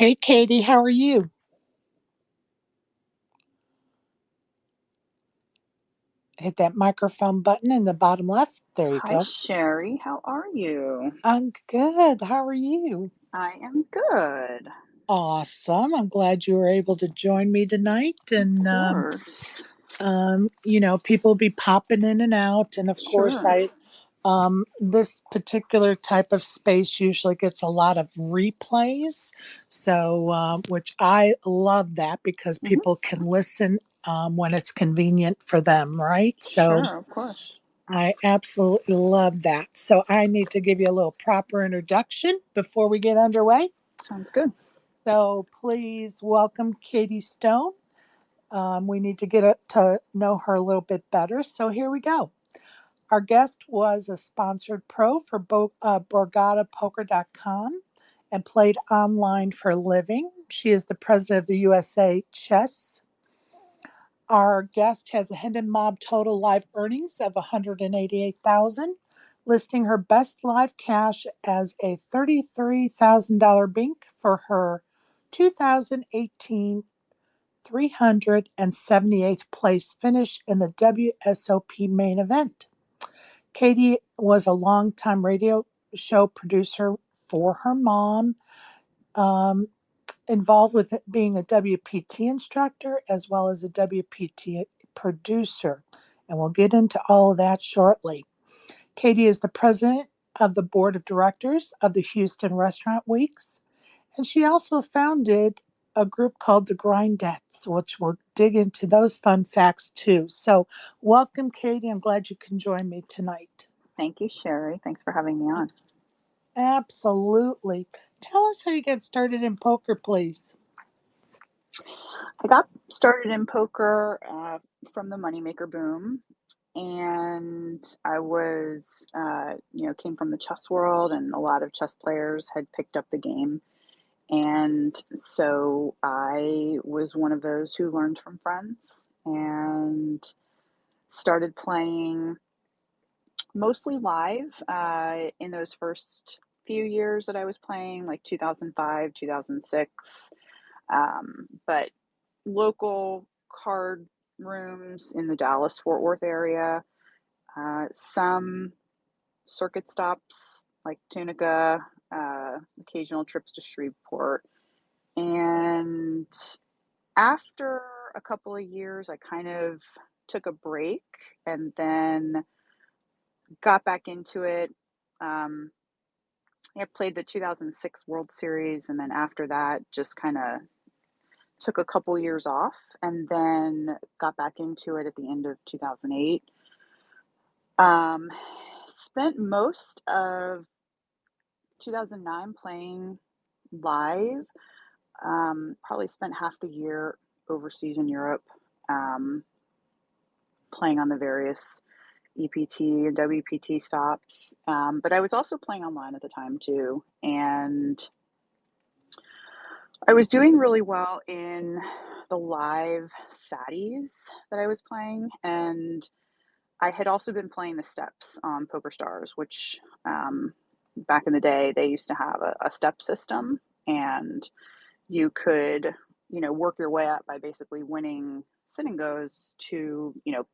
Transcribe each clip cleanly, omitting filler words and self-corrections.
Hey, Katie, how are you? Hit that microphone button in the bottom left. There you Hi, go. Sherry. How are you? I'm good. How are you? I am good. Awesome. I'm glad you were able to join me tonight. Of And, course. people be popping in and out. And of course, Sure. this particular type of space usually gets a lot of replays. So, which I love that because hmm people can listen when it's convenient for them, right? So, Sure, of course. I absolutely love that. So I need to give you a little proper introduction before we get underway. Sounds good. So please welcome Katie Stone. We need to to know her a little bit better. So here we go. Our guest was a sponsored pro for BorgataPoker.com and played online for a living. She is the president of the USA Chess. Our guest has a Hendon Mob total live earnings of 188,000, listing her best live cash as a $33,000 bink for her 2018 378th place finish in the WSOP main event. Katie was a longtime radio show producer for her mom, um, involved with being a WPT instructor as well as a WPT producer. And we'll get into all of that shortly. Katie is the president of the board of directors of the Houston Restaurant Weeks. And she also founded a group called the Grindettes, which we'll dig into those fun facts too. So, welcome, Katie. I'm glad you can join me tonight. Thank you, Sherry. Thanks for having me on. Absolutely. Tell us how you got started in poker, please. I got started in poker from the moneymaker boom, and I was, came from the chess world, and a lot of chess players had picked up the game. And so I was one of those who learned from friends and started playing mostly live in those first few years that I was playing, like 2005, 2006. But local card rooms in the Dallas Fort Worth area, some circuit stops like Tunica, occasional trips to Shreveport. And after a couple of years, I kind of took a break and then got back into it. Um, I played the 2006 World Series, and then after that, just kind of took a couple years off and then got back into it at the end of 2008. Um, Spent most of 2009 playing live, probably spent half the year overseas in Europe, um, playing on the various EPT and WPT stops. But I was also playing online at the time too. And I was doing really well in the live Saddies that I was playing. And I had also been playing the steps on Poker Stars, which back in the day, they used to have a step system. And you could, work your way up by basically winning sit and goes to,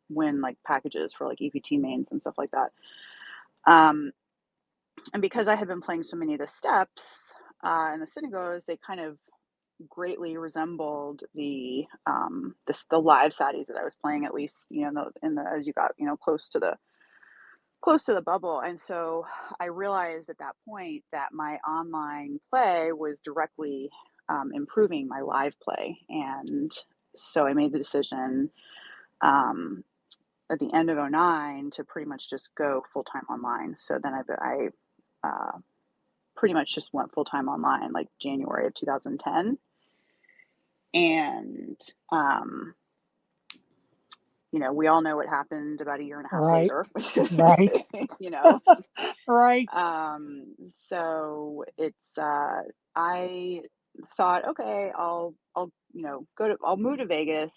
win like packages for like EPT mains and stuff like that. Um, and because I had been playing so many of the steps and the sit and goes, they kind of greatly resembled the live saddies that I was playing, at least in the as you got close to the bubble. And so I realized at that point that my online play was directly improving my live play. And so I made the decision at the end of '09 to pretty much just go full time online. So then I pretty much just went full time online like January of 2010. And, we all know what happened about a year and a half Right, later, right, you know, right, Um, so I thought, okay, I'll move to Vegas.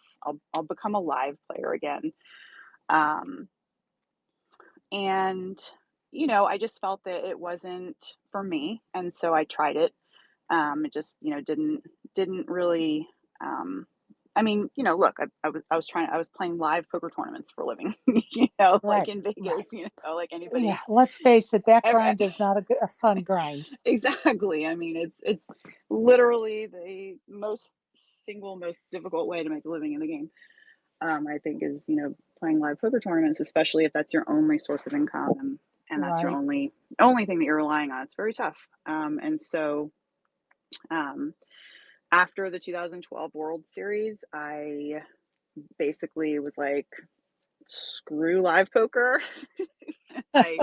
I'll become a live player again. Um, and, I just felt that it wasn't for me. And so I tried it. It just, didn't really, I mean, look, I was playing live poker tournaments for a living, like Right. in Right. Vegas, like Yeah. anybody. Let's face it, that ev- grind is not a fun grind. Exactly. I mean, it's literally the most difficult way to make a living in the game. I think is, playing live poker tournaments, especially if that's your only source of income, and that's your Right. only thing that you're relying on. It's very tough. And so, um, after the 2012 World Series, I basically was like, screw live poker. I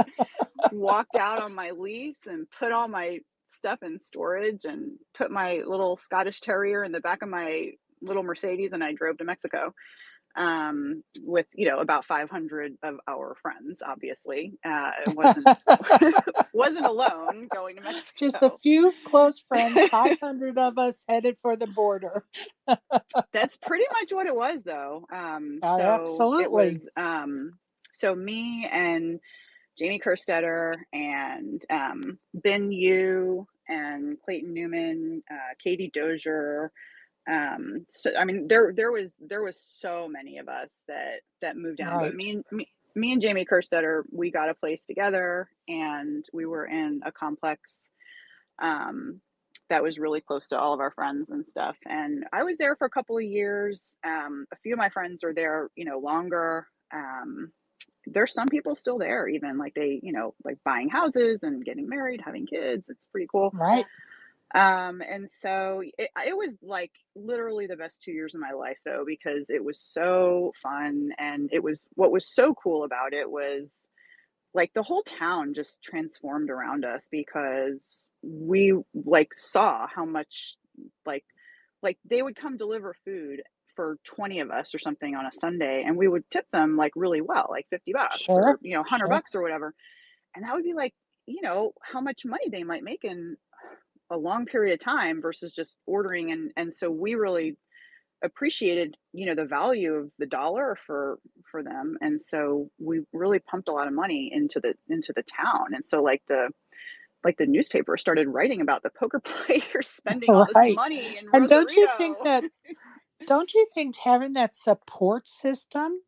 walked out on my lease and put all my stuff in storage and put my little Scottish Terrier in the back of my little Mercedes, and I drove to Mexico, with about 500 of our friends. Obviously, it wasn't alone going to Just a Mexico. few close friends, 500 of us headed for the border. That's pretty much what it was, though. So it Absolutely. was, so me and Jamie Kerstetter and, Ben Yu and Clayton Newman, Katie Dozier. So I mean, there was so many of us that moved down, but Right. me and Jamie Kerstetter, we got a place together, and we were in a complex, um, that was really close to all of our friends and stuff. And I was there for a couple of years. A few of my friends are there, longer. There's some people still there, even like they, like buying houses and getting married, having kids. It's pretty cool. Right. And so it was like literally the best 2 years of my life, though, because it was so fun. And what was so cool about it was like the whole town just transformed around us, because we like saw how much, like they would come deliver food for 20 of us or something on a Sunday, and we would tip them like really well, like $50 or Sure. 100 Sure. bucks or whatever. And that would be like, how much money they might make in a long period of time versus just ordering. And so we really appreciated, the value of the dollar for them. And so we really pumped a lot of money into the town. And so like the newspaper started writing about the poker players spending all this Right. money in And Rosarito. don't you think having that support system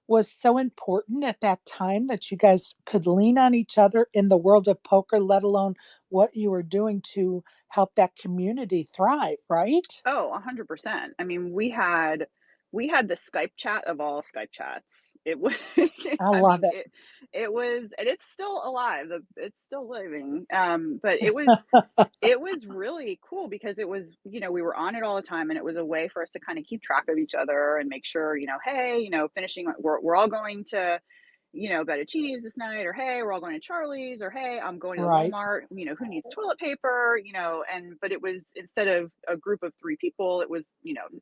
was so important at that time that you guys could lean on each other in the world of poker, let alone what you were doing to help that community thrive, right? Oh, 100%. I mean, we had the Skype chat of all Skype chats. It was I I love mean, it. it was, and it's still alive. It's still living. But it was really cool, because it was, we were on it all the time, and it was a way for us to kind of keep track of each other and make sure, hey, finishing, we're all going to, Bettacini's this night, or hey, we're all going to Charlie's, or hey, I'm going to the Right. Walmart, who needs toilet paper, but it was, instead of a group of three people, it was,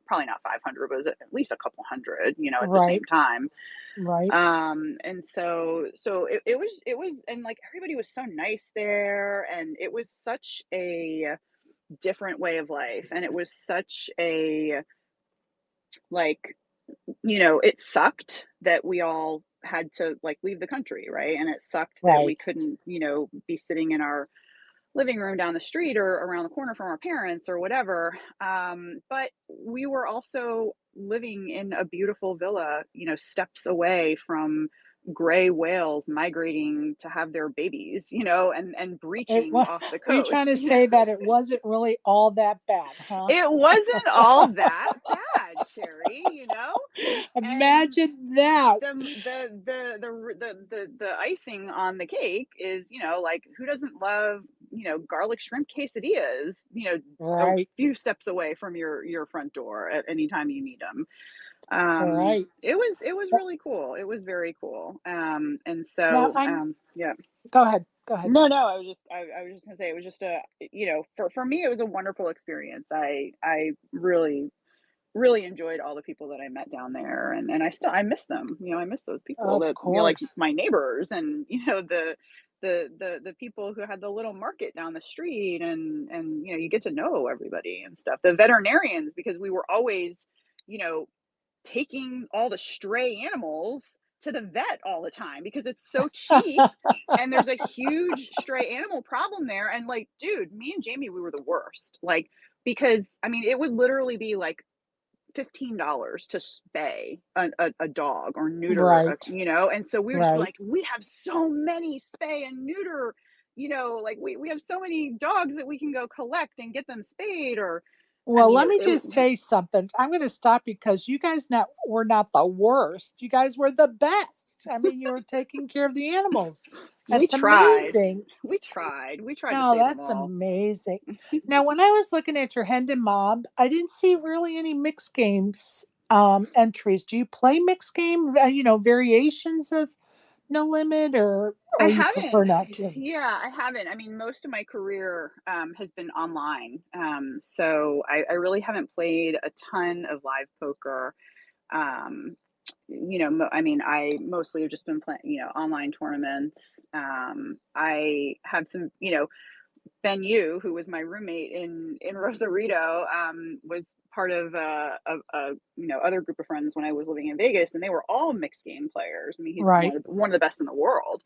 probably not 500, but it was at least a couple hundred, at the same Right. time. Right. And so it was, and like everybody was so nice there, and it was such a different way of life, and it was such a, like, it sucked that we all had to like leave the country, right? And it sucked that we Right. couldn't, be sitting in our living room down the street or around the corner from our parents or whatever. But we were also living in a beautiful villa, steps away from gray whales migrating to have their babies, and It breaching was, off the are you trying coast. to say that it wasn't really all that bad, huh? It wasn't all that bad, Sherry, and Imagine that. the icing on the cake is, like, who doesn't love, garlic shrimp quesadillas, a Right. few steps away from your front door at any time you need them. Right. It was really cool. It was very cool. And Now so, I'm yeah. go ahead. Go ahead. No, no, I was just gonna say, it was just a, for me, it was a wonderful experience. I really, really enjoyed all the people that I met down there, and I miss them. I miss those people Of that, like course. my neighbors, and the people who had the little market down the street, and you get to know everybody and stuff. The veterinarians, because we were always, you know taking all the stray animals to the vet all the time because it's so cheap and there's a huge stray animal problem there. And like, dude, me and Jamie, we were the worst. Like, because I mean, it would literally be like $15 to spay a dog or neuter, Right. and so we would just be Right. like, we have so many spay and neuter, like we have so many dogs that we can go collect and get them spayed, or I Well, mean, let me it just say something. I'm going to stop because you guys not were not the worst. You guys were the best. I mean, you were taking care of the animals. we That's tried, amazing. we tried to No, save them that's all. amazing. Now, when I was looking at your Hendon Mob, I didn't see really any mixed games entries. Do you play mixed game, variations of No Limit, I or you haven't. prefer not to? Yeah, I haven't. I mean, most of my career has been online. So I really haven't played a ton of live poker. Um, I mean, I mostly have just been playing, online tournaments. I have some, Ben Yu, who was my roommate in Rosarito, was part of other group of friends when I was living in Vegas, and they were all mixed game players. I mean, he's Right. one of the best in the world,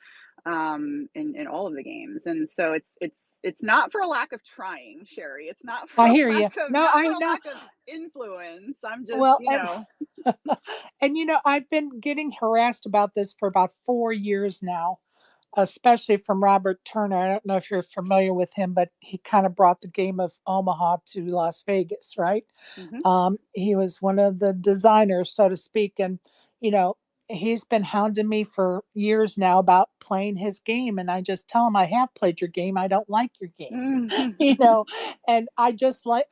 in all of the games, and so it's not for a lack of trying, Sherry. It's not for I a hear you. lack of No, not for I a know. lack of influence. I'm just, Well, and I've been getting harassed about this for about 4 years now, especially from Robert Turner. I don't know if you're familiar with him, but he kind of brought the game of Omaha to Las Vegas, right? Mhm. He was one of the designers, so to speak, and you know he's been hounding me for years now about playing his game, and I just tell him I have played your game. I don't like your game, you know, and I just like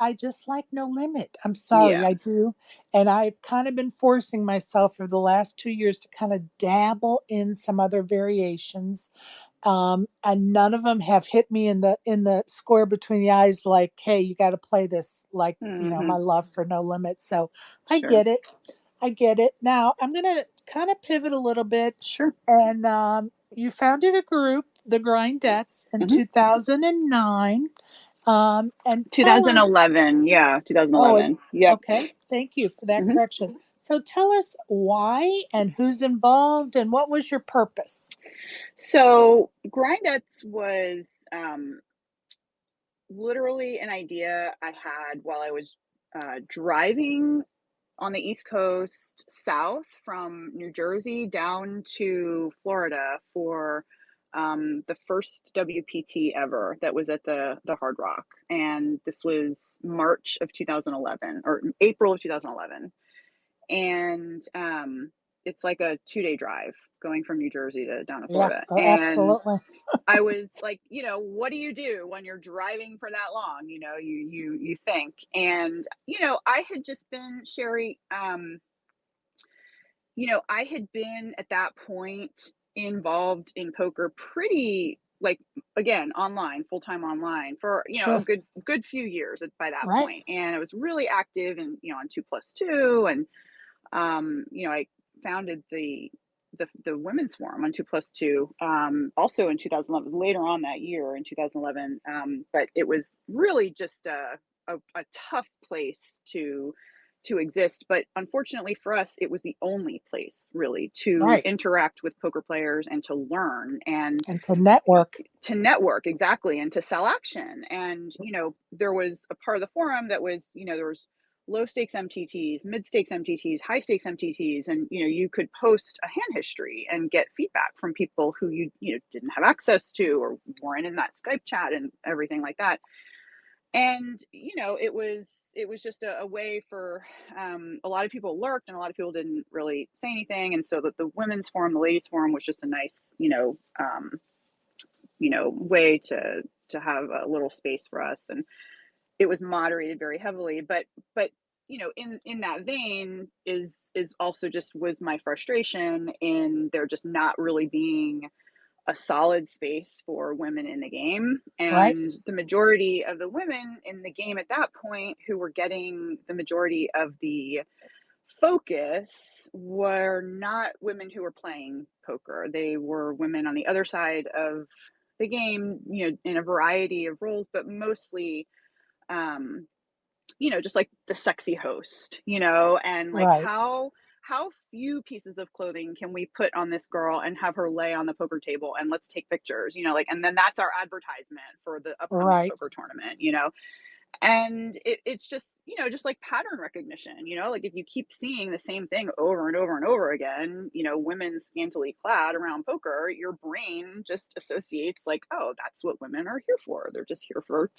No Limit. I'm sorry, Yeah. I do, and I've kind of been forcing myself for the last 2 years to kind of dabble in some other variations, and none of them have hit me in the square between the eyes like, hey, you got to play this, like, my Hmm. love for No Limit. So I Sure. get it. I get it. Now I'm gonna kind of pivot a little bit, Sure. and you founded a group, the Grindettes, in Hmm. 2009. And tell us. 2011. Yeah, Oh, 2011. Yep. okay, thank you for that Hmm. correction. So tell us why and who's involved and what was your purpose. So Grindettes was literally an idea I had while I was driving on the East Coast south from New Jersey down to Florida for the first WPT ever that was at the Hard Rock, and this was March of 2011 or April of 2011, and it's like a 2 day drive going from New Jersey to down to Yeah, Florida, oh, and absolutely. I was like, what do you do when you're driving for that long? You think. And I had just been, Sherry, I had been at that point involved in poker pretty, like, again, online, full-time online for, a Sure. good few years by that Right. point. And I was really active and, on 2+2, and I founded the women's forum on 2+2, also in 2011, later on that year in 2011. But it was really just a tough place to exist. But unfortunately for us, it was the only place really to Right. interact with poker players and to learn and And to network. to network, exactly, and to sell action. And there was a part of the forum that was, there was low stakes MTTs, mid stakes MTTs, high stakes MTTs, and you could post a hand history and get feedback from people who you didn't have access to or weren't in that Skype chat and everything like that. And it was just a way for a lot of people lurked, and a lot of people didn't really say anything. And so that the women's forum, the ladies forum, was just a nice way to have a little space for us, and it was moderated very heavily. But in that vein is also just was my frustration in there just not really being a solid space for women in the game, Right. and the majority of the women in the game at that point who were getting the majority of the focus were not women who were playing poker. They were women on the other side of the game, in a variety of roles, but mostly, just like the sexy host, and like Right. how how few pieces of clothing can we put on this girl and have her lay on the poker table and let's take pictures, like, and then that's our advertisement for the upcoming Right. poker tournament. And it's just, just like pattern recognition, like if you keep seeing the same thing over and over and over again, women scantily clad around poker, your brain just associates like, oh, that's what women are here for. They're just here for,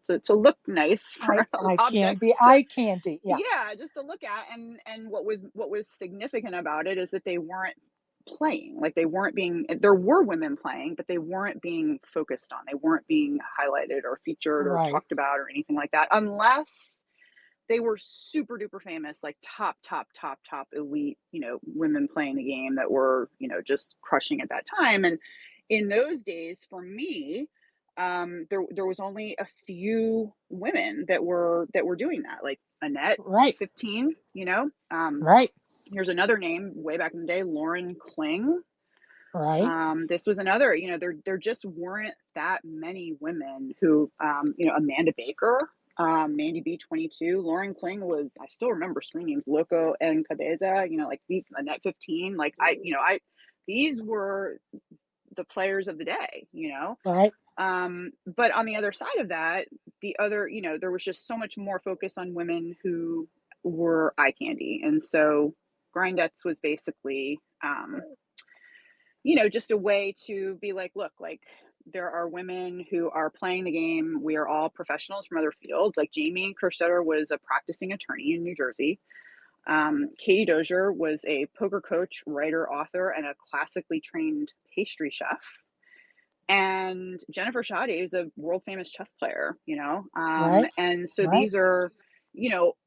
to look nice, for I can't be objects to, eye candy. Yeah. yeah, just to look at. And what was significant about it is that they weren't playing, like they weren't being, there were women playing, but they weren't being focused on, they weren't being highlighted or featured or Right. talked about or anything like that, unless they were super duper famous, like top elite, women playing the game that were, just crushing at that time. And in those days, for me, there was only a few women that were doing that, like Annette, Right. 15, Right. here's another name way back in the day, Lauren Kling. Right. This was another, there just weren't that many women who, Amanda Baker, Mandy B22, Lauren Kling was, I still remember screen names, Loco and Cabeza, like the Annette 15, like these were the players of the day. Right. But on the other side of that, there was just so much more focus on women who were eye candy. And so Grindettes was basically, just a way to be like, look, like there are women who are playing the game. We are all professionals from other fields. Like Jamie Kerstetter was a practicing attorney in New Jersey. Katie Dozier was a poker coach, writer, author, and a classically trained pastry chef. And Jennifer Shoddy is a world famous chess player. Right. And so Right. these are,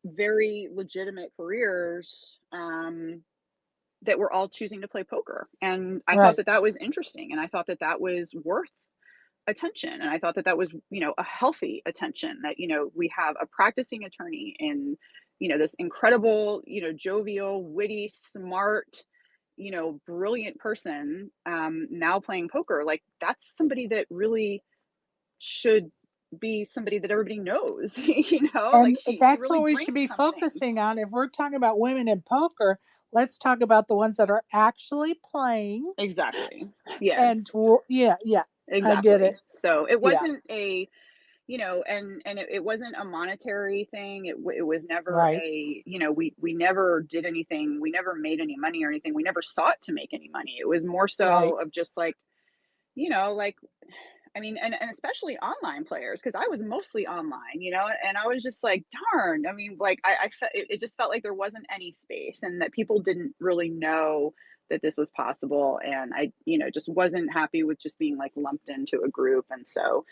very legitimate careers. That were all choosing to play poker. And I thought Right. that that was interesting. And I thought that that was worth attention. And I thought that that was, a healthy attention, that, we have a practicing attorney in, this incredible, jovial, witty, smart, brilliant person, now playing poker. Like that's somebody that really should be somebody that everybody knows, like And she that's really what we should brings be something. focusing on. If we're talking about women in poker, let's talk about the ones that are actually playing. Exactly. Yes. And yeah, yeah, I get it. Exactly. So it Yeah. wasn't a, and it wasn't a monetary thing. It was never Right. a, we never did anything. We never made any money or anything. We never sought to make any money. It was more Right. so of just like, like, I mean, and especially online players, because I was mostly online, and I was just like, darn. I mean, like, it just felt like there wasn't any space, and that people didn't really know that this was possible, and I, just wasn't happy with just being like lumped into a group, and so,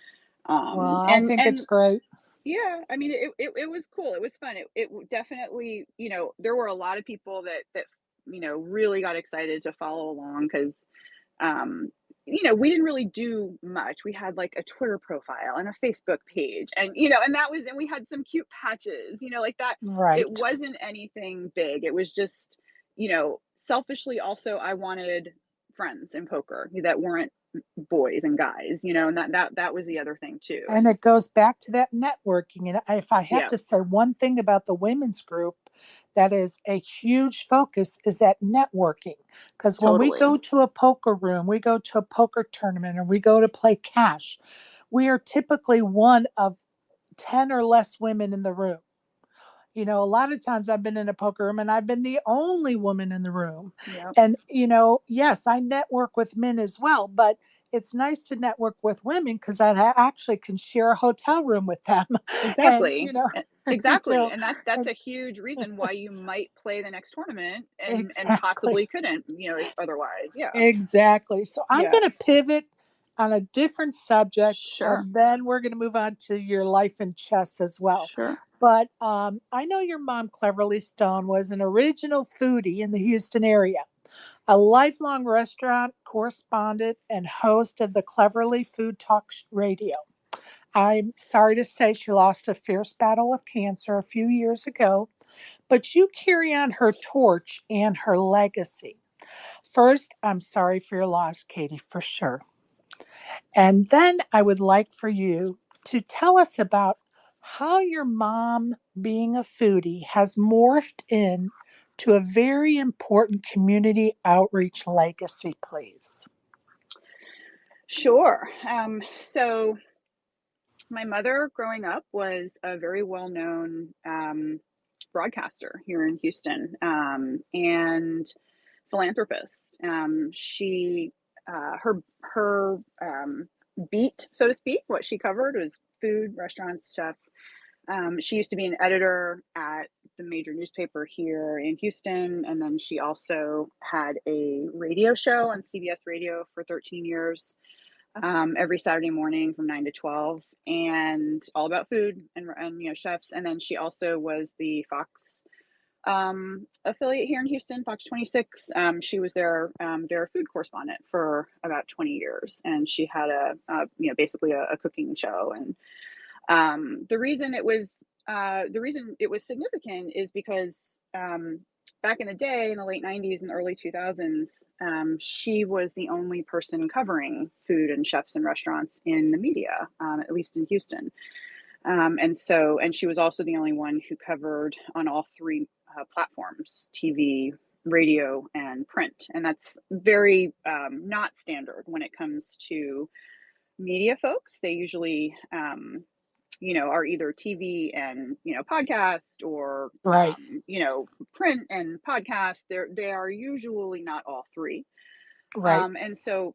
Well, I think it's and great. yeah, I mean, it was cool, it was fun, it definitely, there were a lot of people that really got excited to follow along because um, we didn't really do much. We had like a Twitter profile and a Facebook page, and and we had some cute patches, like that. It Right. wasn't anything big. It was just, selfishly also I wanted friends in poker that weren't boys and guys, and that was the other thing too. And And it goes back to that networking. And if I have yeah, to say one thing about the women's group that is a huge focus is that networking. Because when we totally. go to a poker room, we go to a poker tournament, or we go to play cash, we are typically one of 10 or less women in the room. A lot of times I've been in a poker room and I've been the only woman in the room. Yeah, And, yes, I network with men as well, but it's nice to network with women because I actually can share a hotel room with them. And, exactly. you Exactly. know, And that's and a huge reason why you might play the next tournament and exactly. possibly couldn't, if otherwise. Yeah. Exactly. So I'm Yeah. going to pivot on a different subject, Sure. and then we're going to move on to your life in chess as well. Sure. But I know your mom, Cleverly Stone, was an original foodie in the Houston area, a lifelong restaurant correspondent and host of the Cleverly Food Talk Radio. I'm sorry to say she lost a fierce battle with cancer a few years ago, but you carry on her torch and her legacy. First, I'm sorry for your loss, Katie, for sure. And then I would like for you to tell us about how your mom, being a foodie, has morphed in to a very important community outreach legacy, please? Sure. So my mother growing up was a very well-known broadcaster here in Houston, and philanthropist. She her beat, so to speak, what she covered was food, restaurants, chefs. She used to be an editor at the major newspaper here in Houston, and then she also had a radio show on CBS Radio for 13 years, every Saturday morning from 9 to 12, and all about food and chefs. And then she also was the Fox affiliate here in Houston, Fox 26. She was their food correspondent for about 20 years, and she had basically a cooking show. And the reason it was significant is because back in the day, in the late 90s and early 2000s, she was the only person covering food and chefs and restaurants in the media, at least in Houston. And she was also the only one who covered on all three platforms: TV, radio, and print. And that's very not standard when it comes to media folks. They usually are either TV and podcast, or Right, print and podcast. They are usually not all three. right, And so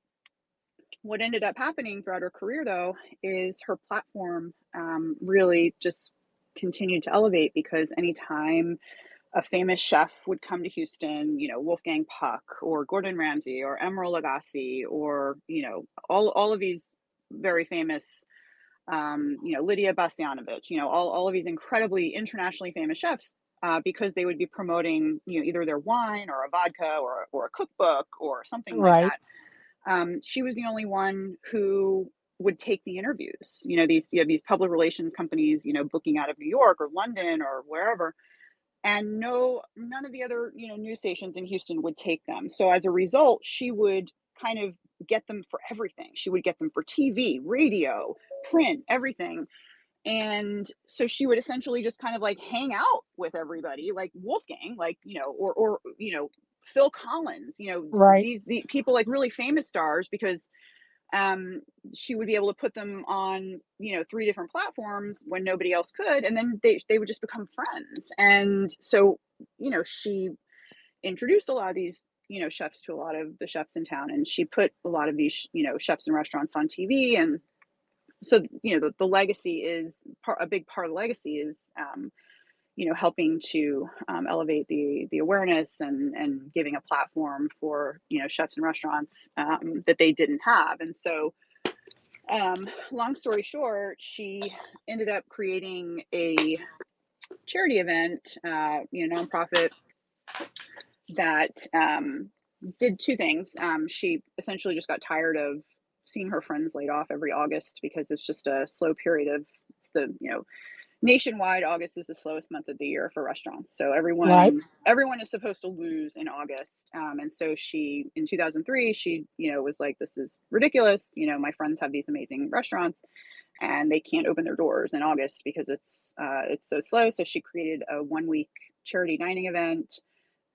what ended up happening throughout her career, though, is her platform really just continued to elevate, because anytime a famous chef would come to Houston, Wolfgang Puck or Gordon Ramsay or Emeril Lagasse, or all of these very famous, Lydia Bastianovich, all of these incredibly internationally famous chefs, because they would be promoting, either their wine or a vodka or a cookbook or something like right, that. She was the only one who would take the interviews. You have these public relations companies, booking out of New York or London or wherever, and none of the other news stations in Houston would take them. So as a result, she would kind of get them for everything. She would get them for TV, radio, print, everything. And so she would essentially just kind of like hang out with everybody, like Wolfgang, like or Phil Collins, right, these people, like really famous stars, because um, she would be able to put them on three different platforms when nobody else could, and then they would just become friends. And so she introduced a lot of these chefs to a lot of the chefs in town, and she put a lot of these chefs and restaurants on TV. And so the legacy is a big part of the legacy is helping to elevate the awareness, and giving a platform for chefs and restaurants that they didn't have. And so long story short, she ended up creating a charity event, nonprofit, that did two things. She essentially just got tired of seeing her friends laid off every August, because it's just a slow period of, it's the nationwide, August is the slowest month of the year for restaurants. So right, everyone is supposed to lose in August. And so she, in 2003, she was like, this is ridiculous. My friends have these amazing restaurants, and they can't open their doors in August because it's so slow. So she created a 1 week charity dining event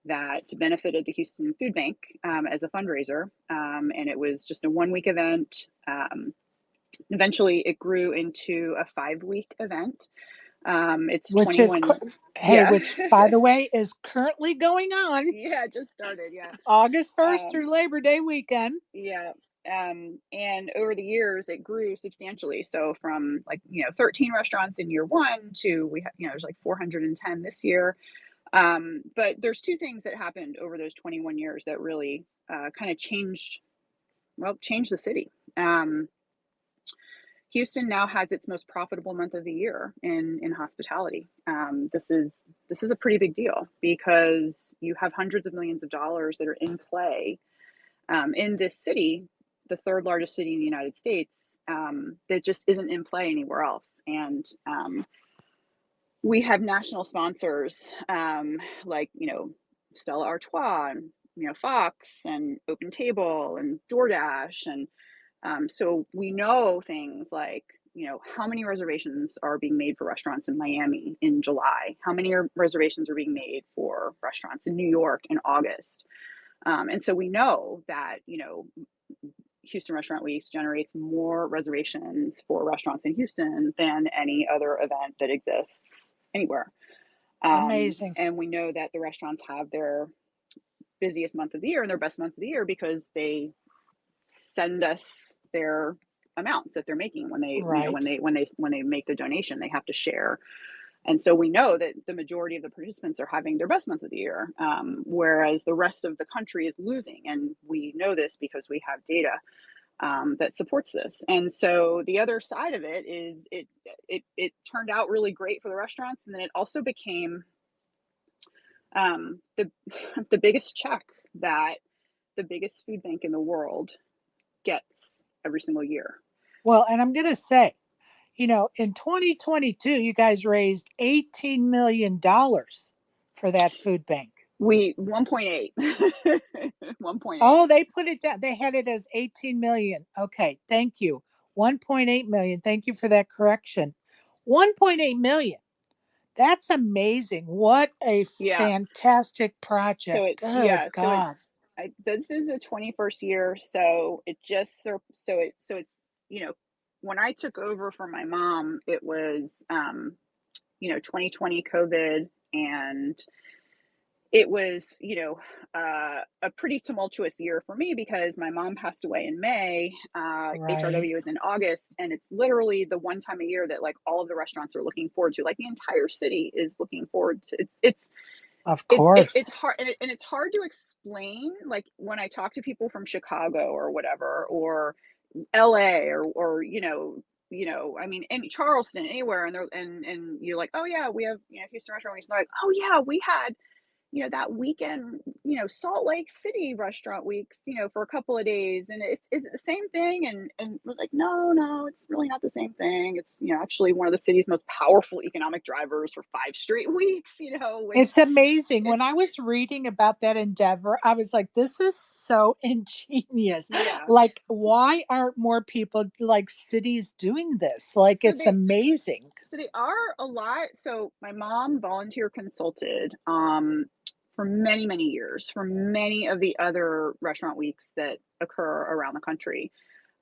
that benefited the Houston Food Bank, as a fundraiser. And it was just a 1 week event. Eventually, it grew into a 5 week event. It's which is, 21. hey, Yeah. which, by the way, is currently going on Yeah, it just started. Yeah. August 1st Um, through Labor Day weekend. yeah. And over the years, it grew substantially. So from, like, 13 restaurants in year one to, there's like 410 this year. But there's two things that happened over those 21 years that really kind of changed the city. Houston now has its most profitable month of the year in hospitality. This is a pretty big deal, because you have hundreds of millions of dollars that are in play, in this city, the third largest city in the United States, that just isn't in play anywhere else. And we have national sponsors, like Stella Artois, and Fox, and Open Table, and DoorDash, and so we know things like how many reservations are being made for restaurants in Miami in July? How many reservations are being made for restaurants in New York in August? And so we know that, Houston Restaurant Weeks generates more reservations for restaurants in Houston than any other event that exists anywhere. Amazing. And we know that the restaurants have their busiest month of the year and their best month of the year because they send us their amounts that they're making when they, Right. when they make the donation, they have to share. And so we know that the majority of the participants are having their best month of the year, whereas the rest of the country is losing. And we know this because we have data that supports this. And so the other side of it is it turned out really great for the restaurants, and then it also became the the biggest check that the biggest food bank in the world gets every single year. Well, and I'm going to say, in 2022, you guys raised $18 million for that food bank. We 1.8. 1.8. Oh, they put it down. They had it as 18 million. Okay, thank you. 1.8 million. Thank you for that correction. 1.8 million. That's amazing. What a Yeah. fantastic So project. it Good yeah, so God. this is the 21st year, so it just so it's when I took over from my mom, it was 2020 COVID, and it was, a pretty tumultuous year for me because my mom passed away in May. Right. HRW is in August, and it's literally the one time a year that like all of the restaurants are looking forward to. Like the entire city is looking forward to. Of It's course. hard, and it's hard to explain. Like when I talk to people from Chicago or whatever, or LA, or I mean, any Charleston, anywhere, and they're and you're like, oh yeah, we have Houston Restaurant Weeks. And they're like, oh yeah, we had that weekend, Salt Lake City Restaurant Weeks, for a couple of days. And is it the same thing? And we're like, no, no, it's really not the same thing. It's, actually one of the city's most powerful economic drivers for 5 straight weeks, which It's amazing. When it's, I was reading about that endeavor, I was like, this is so ingenious. yeah. Like, why aren't more people like cities doing this? Like, So it's they, amazing. so they are a lot. So my mom volunteer consulted, for many, many years for many of the other restaurant weeks that occur around the country.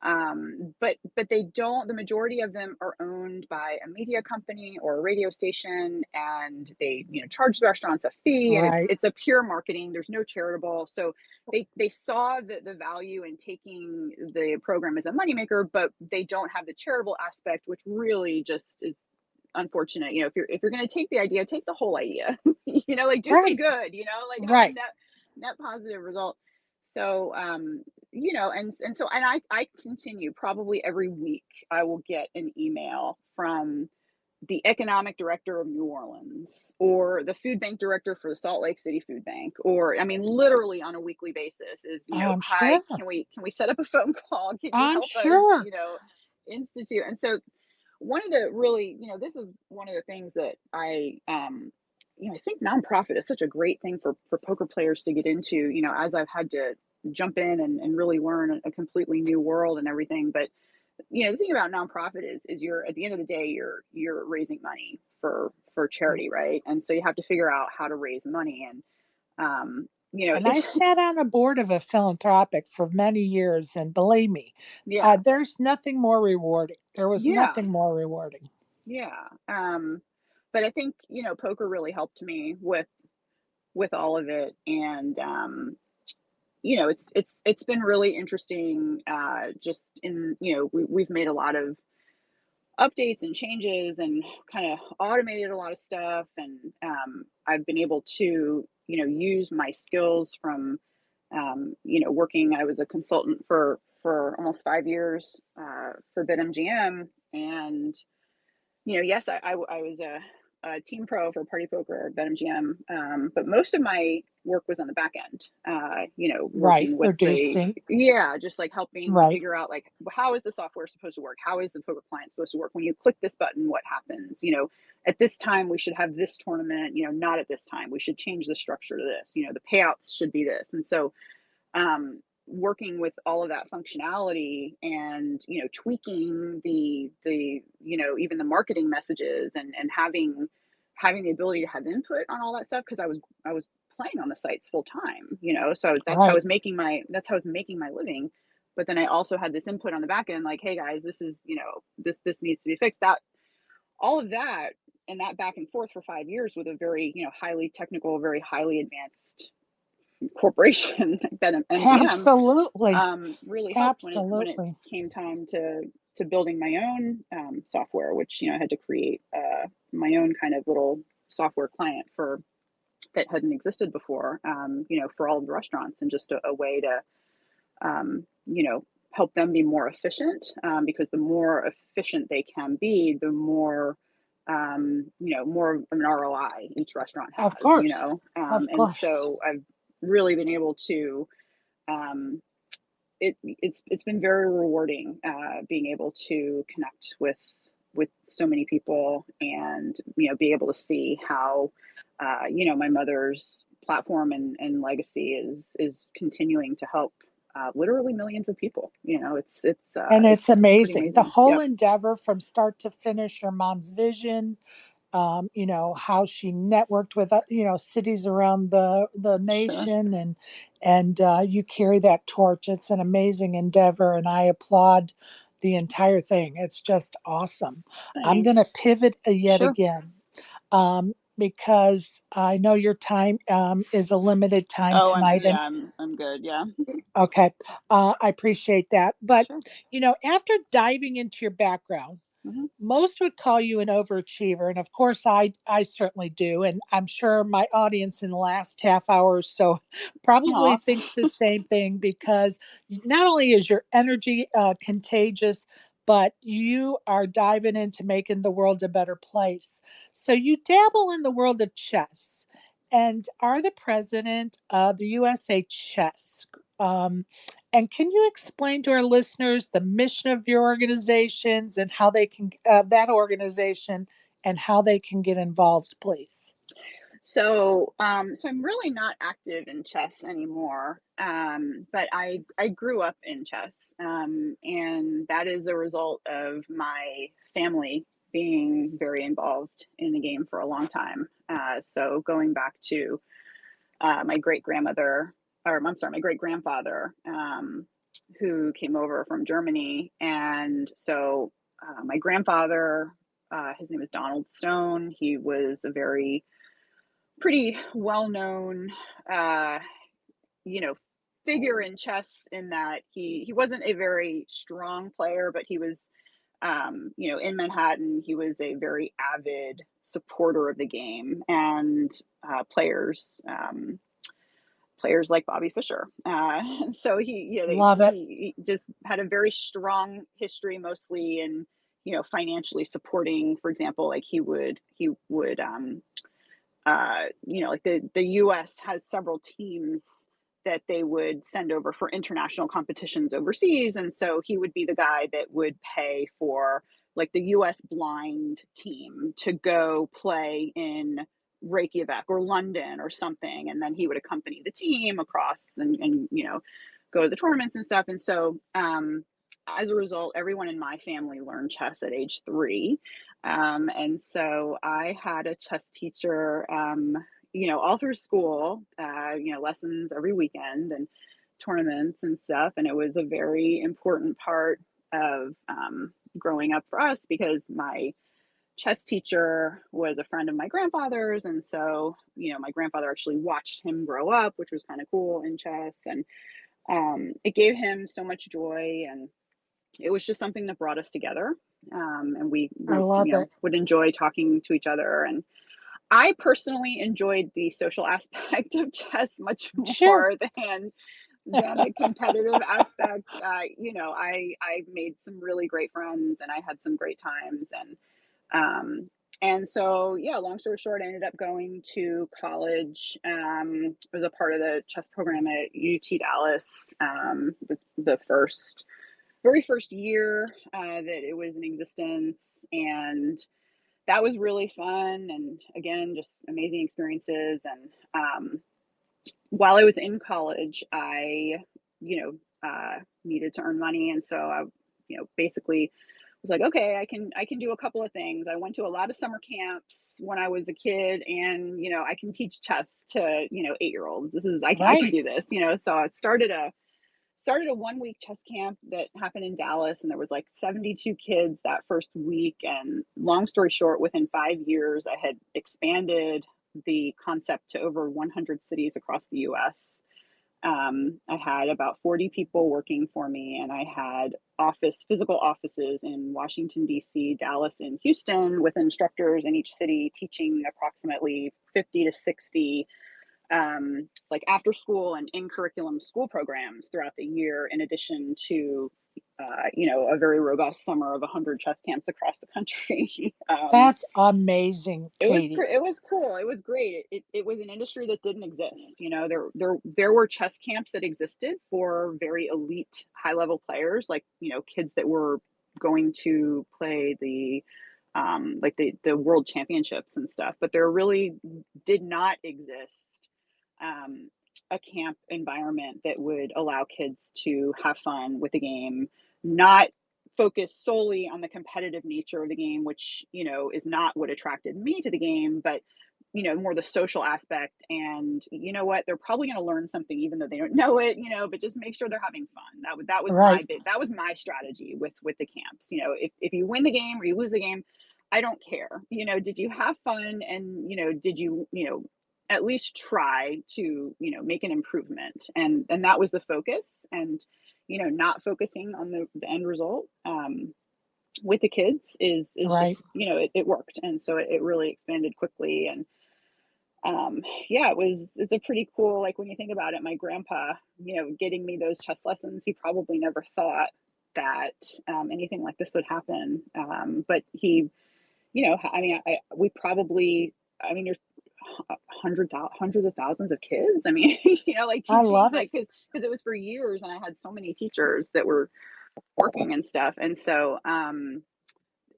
But they don't. The majority of them are owned by a media company or a radio station, and they charge the restaurants a fee, and Right. it's a pure marketing. There's no charitable. So they saw the value in taking the program as a moneymaker, but they don't have the charitable aspect, which really just is unfortunate. If you're going to take the idea, take the whole idea. Like do some Right. good. Like have a Right. net positive result. So and I continue. Probably every week I will get an email from the economic director of New Orleans or the food bank director for the Salt Lake City Food Bank, or I mean literally on a weekly basis is, I'm hi, sure. can we set up a phone call? Can you I'm help us, sure. institute? And so one of the really, this is one of the things that I think nonprofit is such a great thing for poker players to get into, as I've had to jump in and really learn a completely new world and everything. But the thing about nonprofit is you're at the end of the day you're raising money for charity, right? And so you have to figure out how to raise money. And And I it's sat on a board of a philanthropic for many years, and believe me, yeah, there's nothing more rewarding. There was yeah, nothing more rewarding. yeah. But I think poker really helped me with all of it. And it's been really interesting. Just in we've made a lot of updates and changes and kind of automated a lot of stuff. And I've been able to use my skills from working. I was a consultant for almost 5 years for BetMGM. And yes, I was a team pro for Party Poker at BetMGM, but most of my work was on the back end. Right. Working with Reducing. just like helping Right. figure out like how is the software supposed to work? How is the poker client supposed to work? When you click this button, what happens? At this time we should have this tournament. Not at this time. We should change the structure to this. The payouts should be this. And so working with all of that functionality and, tweaking even the marketing messages and having the ability to have input on all that stuff, because I was playing on the sites full time, so Right. that's how I was making my living. But then I also had this input on the back end, like, hey guys, this is, this needs to be fixed. That all of that and that back and forth for 5 years with a very, highly technical, very highly advanced corporation that MGM, Absolutely. really helped when it Absolutely. came time to building my own software, which, I had to create my own kind of little software client for that hadn't existed before, for all of the restaurants, and just a way to um, you know help them be more efficient, because the more efficient they can be, the more of an ROI each restaurant Of has, course. Of and course. so I've really been able to um, it's been very rewarding, being able to connect with so many people, and be able to see how my mother's platform and legacy is continuing to help literally millions of people. And it's It's pretty amazing. The amazing. whole Yep. endeavor from start to finish, your mom's vision, how she networked with, cities around the Sure. nation, and you carry that torch. It's an amazing endeavor, and I applaud the entire thing. It's just awesome. I'm going to Thanks. pivot yet Sure. again, because I know your time is a limited time Oh, tonight, and I'm good. Yeah. okay, I appreciate that. But Sure. after diving into your background, Hmm. most would call you an overachiever, and of course I certainly do, and I'm sure my audience in the last half hour or so probably Aw. thinks the same thing, because not only is your energy contagious, but you are diving into making the world a better place. So you dabble in the world of chess and are the president of the USA Chess. um, and can you explain to our listeners the mission of your organizations and how they can, that organization, and how they can get involved, please? So I'm really not active in chess anymore. But I grew up in chess, and that is a result of my family being very involved in the game for a long time. So going back to my great grandmother, or I'm sorry, my great grandfather, who came over from Germany, and so my grandfather, his name is Donald Stone. He was a very pretty well known, uh, you know, figure in chess, in that he wasn't a very strong player, but he was, in Manhattan, he was a very avid supporter of the game, and players like Bobby Fischer. So Love it. he just had a very strong history, mostly in, financially supporting. For example, like he would like the U.S. has several teams that they would send over for international competitions overseas, and so he would be the guy that would pay for, like, the U.S. blind team to go play in Reykjavik or London or something, and then he would accompany the team across, and go to the tournaments and stuff. And so as a result, everyone in my family learned chess at age 3. And so I had a chess teacher, all through school, lessons every weekend and tournaments and stuff. And it was a very important part of growing up for us, because my chess teacher was a friend of my grandfather's. And so, my grandfather actually watched him grow up, which was kind of cool in chess. And it gave him so much joy. And it was just something that brought us together. And I we love it. would enjoy talking to each other. And I personally enjoyed the social aspect of chess much Sure. more than the competitive aspect. I made some really great friends, and I had some great times. And so, yeah, long story short, I ended up going to college. I was a part of the chess program at UT Dallas. It was the very first year that it was in existence, and that was really fun. And again, just amazing experiences. And while I was in college, I needed to earn money. And so I, basically was like, okay, I can do a couple of things. I went to a lot of summer camps when I was a kid, and I can teach chess to 8-year-olds. I can Right. do this. So I started a 1 week chess camp that happened in Dallas, and there was like 72 kids that first week. And long story short, within 5 years, I had expanded the concept to over 100 cities across the US. I had about 40 people working for me, and I had physical offices in Washington, D.C., Dallas, and Houston, with instructors in each city teaching approximately 50 to 60 like after school and in curriculum school programs throughout the year, in addition to a very robust summer of 100 chess camps across the country. That's amazing, Katie. It was cool. It was great. It was an industry that didn't exist. There were chess camps that existed for very elite, high level players, like kids that were going to play like the world championships and stuff. But there really did not exist um, a camp environment that would allow kids to have fun with the game, not focus solely on the competitive nature of the game, which is not what attracted me to the game, but more the social aspect. And what, they're probably going to learn something even though they don't know it, but just make sure they're having fun. Right. That was my strategy with the camps. If you win the game or you lose the game, I don't care. Did you have fun? And did you at least try to make an improvement? And that was the focus. And not focusing on the end result with the kids is Right. just it worked. And so it really expanded quickly. And yeah, it's a pretty cool, like, when you think about it, my grandpa, getting me those chess lessons, he probably never thought that anything like this would happen. But he, I mean, we probably, I mean, there's hundreds of thousands of kids. I mean, like, I teaching, love it. like, because it was for years, and I had so many teachers that were working and stuff. And so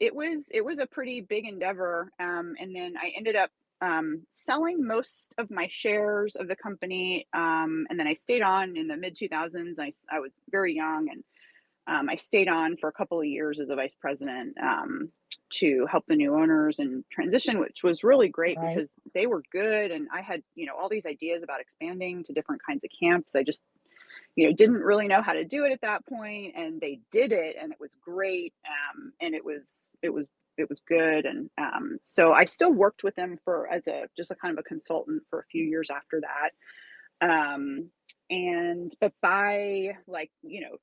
it was a pretty big endeavor. And then I ended up selling most of my shares of the company. And then I stayed on in the mid 2000s. I was very young, and I stayed on for a couple of years as a vice president, to help the new owners and transition, which was really great Right. because they were good. And I had, all these ideas about expanding to different kinds of camps. I just, didn't really know how to do it at that point, and they did it, and it was great. And it was good. And so I still worked with them for as a just a kind of a consultant for a few years after that. And but by, like,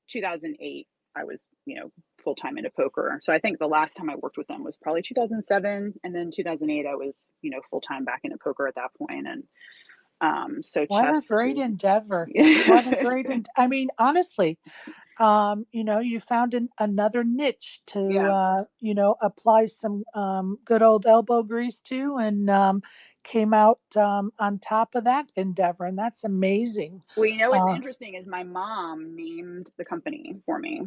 2008, I was, full time into poker. So I think the last time I worked with them was probably 2007, and then 2008 I was, full time back into poker at that point. And so What a chess great is endeavor. What a great, I mean, honestly, you found another niche to, yeah. apply some good old elbow grease to, and came out on top of that endeavor. And that's amazing. Well, what's Uh, interesting is my mom named the company for me.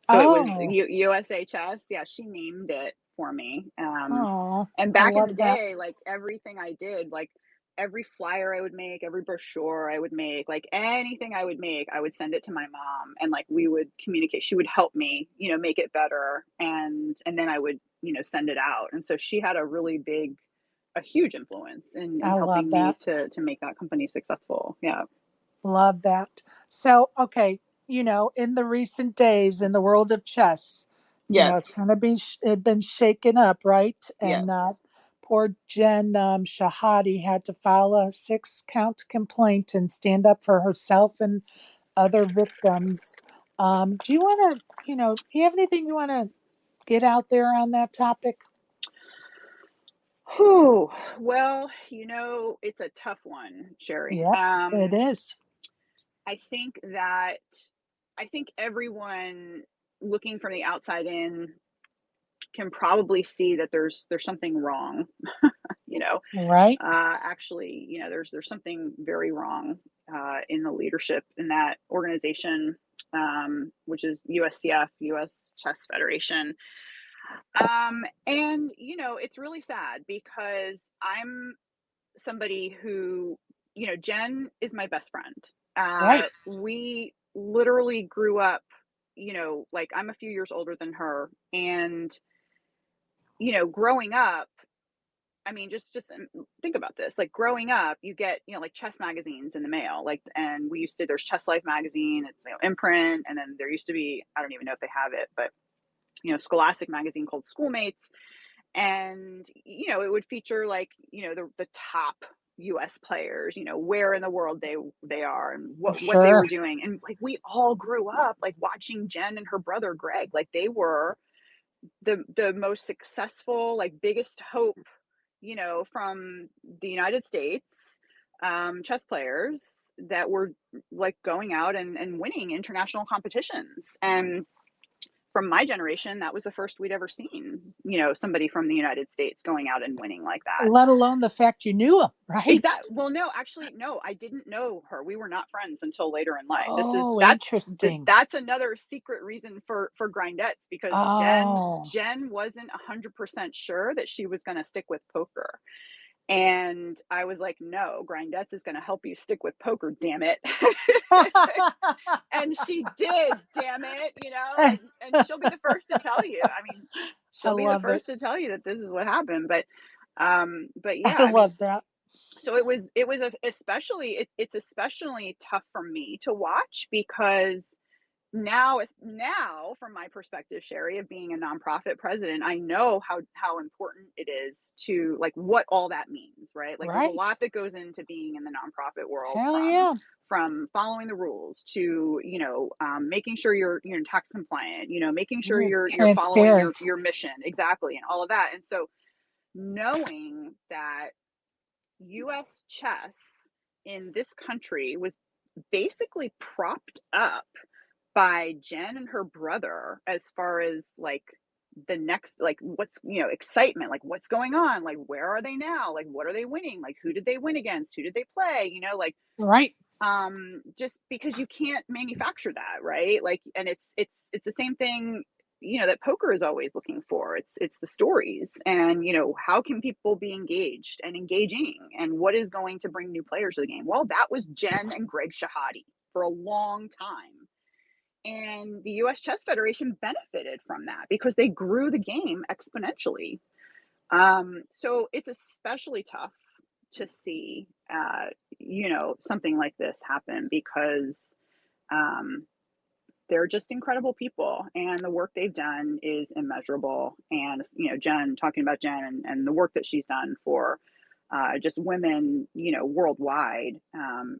So it was oh, USA Chess. Yeah, she named it for me. oh, And I back in the love that. day, like, everything I did, like, every flyer I would make, every brochure I would make, like, anything I would make, I would send it to my mom, and, like, we would communicate. She would help me, make it better, and then I would, send it out. And so she had a huge influence in I love helping me that. to make that company successful. Yeah. Love that. So, okay, in the recent days in the world of chess, Yes. it's kind of it been shaken up, right? Yes. And poor Jen Shahadi had to file a 6-count complaint and stand up for herself and other victims. Do you want to, do you have anything you want to get out there on that topic? Whew. Well, it's a tough one, Sherry. Yep, it is. I think that I think everyone looking from the outside in can probably see that there's something wrong. You know, Right. Actually, there's something very wrong in the leadership in that organization, which is USCF, U.S. Chess Federation. And it's really sad because I'm somebody who, Jen is my best friend. Right. We literally grew up, like I'm a few years older than her, and growing up, I mean, just think about this. Like growing up, you get like chess magazines in the mail, like, and we used to. There's Chess Life magazine. It's imprint, and then there used to be, I don't even know if they have it, but Scholastic magazine called Schoolmates, and it would feature like the top US players, where in the world they are and what they were Sure. doing. And like we all grew up like watching Jen and her brother Greg, like they were the most successful, like biggest hope, from the United States, chess players that were like going out and winning international competitions. And from my generation, that was the first we'd ever seen, somebody from the United States going out and winning like that. Let alone the fact you knew him, right? Exactly. Well, no, actually, no, I didn't know her. We were not friends until later in life. Oh, interesting. That's another secret reason for grindettes, because Oh. Jen wasn't 100% sure that she was going to stick with poker. And I was like, no, grindettes is going to help you stick with poker, damn it. And she did, damn it, and she'll be the first to tell you. I mean, I she'll be the love it. first to tell you that this is what happened. But yeah, I I mean, love that. so it's especially tough for me to watch, because now from my perspective, Sherry, of being a nonprofit president, I know how important it is to like what all that means, right? Like there's a Right. lot that goes into being in the nonprofit world, Hell from yeah. following the rules to making sure you're tax compliant, making sure You're you're following transparent. your mission exactly, and all of that. And so knowing that US chess in this country was basically propped up by Jen and her brother, as far as like the next, like what's, excitement, like what's going on, like where are they now, like what are they winning, like who did they win against, who did they play, like Right. just because you can't manufacture that, right? Like, and it's the same thing, that poker is always looking for. It's the stories, and how can people be engaged and engaging, and what is going to bring new players to the game. Well, that was Jen and Greg Shahade for a long time, and the US Chess Federation benefited from that because they grew the game exponentially. So it's especially tough to see, something like this happen, because um, they're just incredible people, and the work they've done is immeasurable. And, Jen, talking about Jen and the work that she's done for just women, worldwide,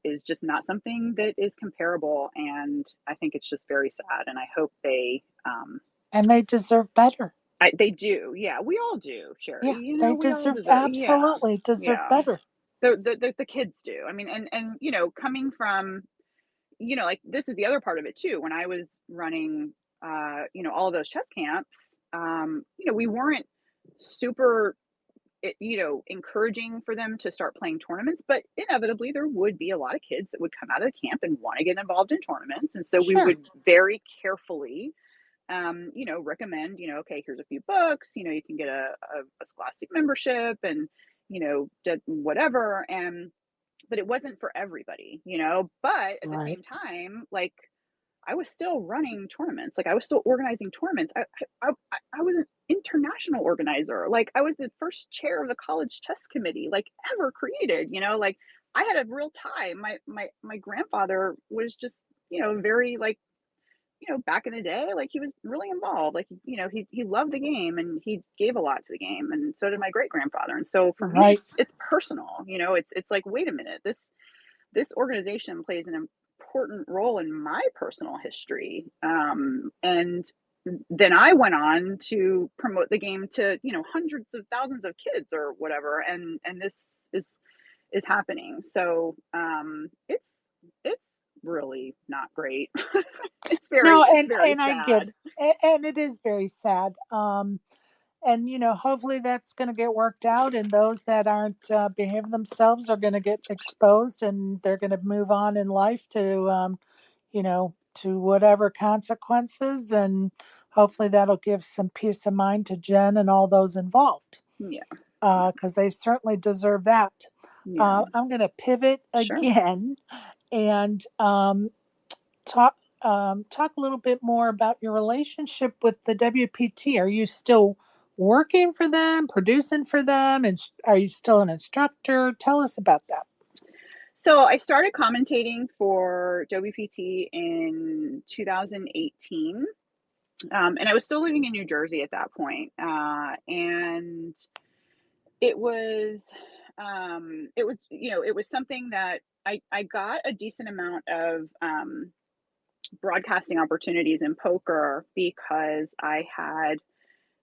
is just not something that is comparable. And I think it's just very sad. And I hope And they deserve better. they do. Yeah, we all do, Sherry. Yeah, they We all deserve, deserve. Yeah, absolutely deserve yeah. better. The kids do. I mean, and coming from, like this is the other part of it too. When I was running, all of those chess camps, we weren't super, encouraging for them to start playing tournaments, but inevitably there would be a lot of kids that would come out of the camp and want to get involved in tournaments. And so we Sure. would very carefully, recommend, okay, here's a few books, you can get a Scholastic membership, and, whatever. And, but it wasn't for everybody, but at the Right. same time, like I was still running tournaments. Like I was still organizing tournaments. I was an international organizer. Like I was the first chair of the college chess committee, like ever created. Like I had a real tie. My grandfather was just, very like, back in the day, like he was really involved. Like he loved the game, and he gave a lot to the game, and so did my great grandfather. And so for me, Right. it's personal. It's like, wait a minute, this organization plays an important role in my personal history. And then I went on to promote the game to, hundreds of thousands of kids or whatever. And this is happening. So it's really not great. No, It's very and I get sad. it. And it is very sad. And hopefully that's going to get worked out, and those that aren't behaving themselves are going to get exposed, and they're going to move on in life to to whatever consequences, and hopefully that'll give some peace of mind to Jen and all those involved, Yeah. because they certainly deserve that. Yeah. I'm going to pivot Sure. again and talk talk a little bit more about your relationship with the WPT. Are you still working for them, producing for them, and are you still an instructor? Tell us about that. So I started commentating for WPT in 2018. And I was still living in New Jersey at that point. And it was, it was something that I got a decent amount of broadcasting opportunities in poker because I had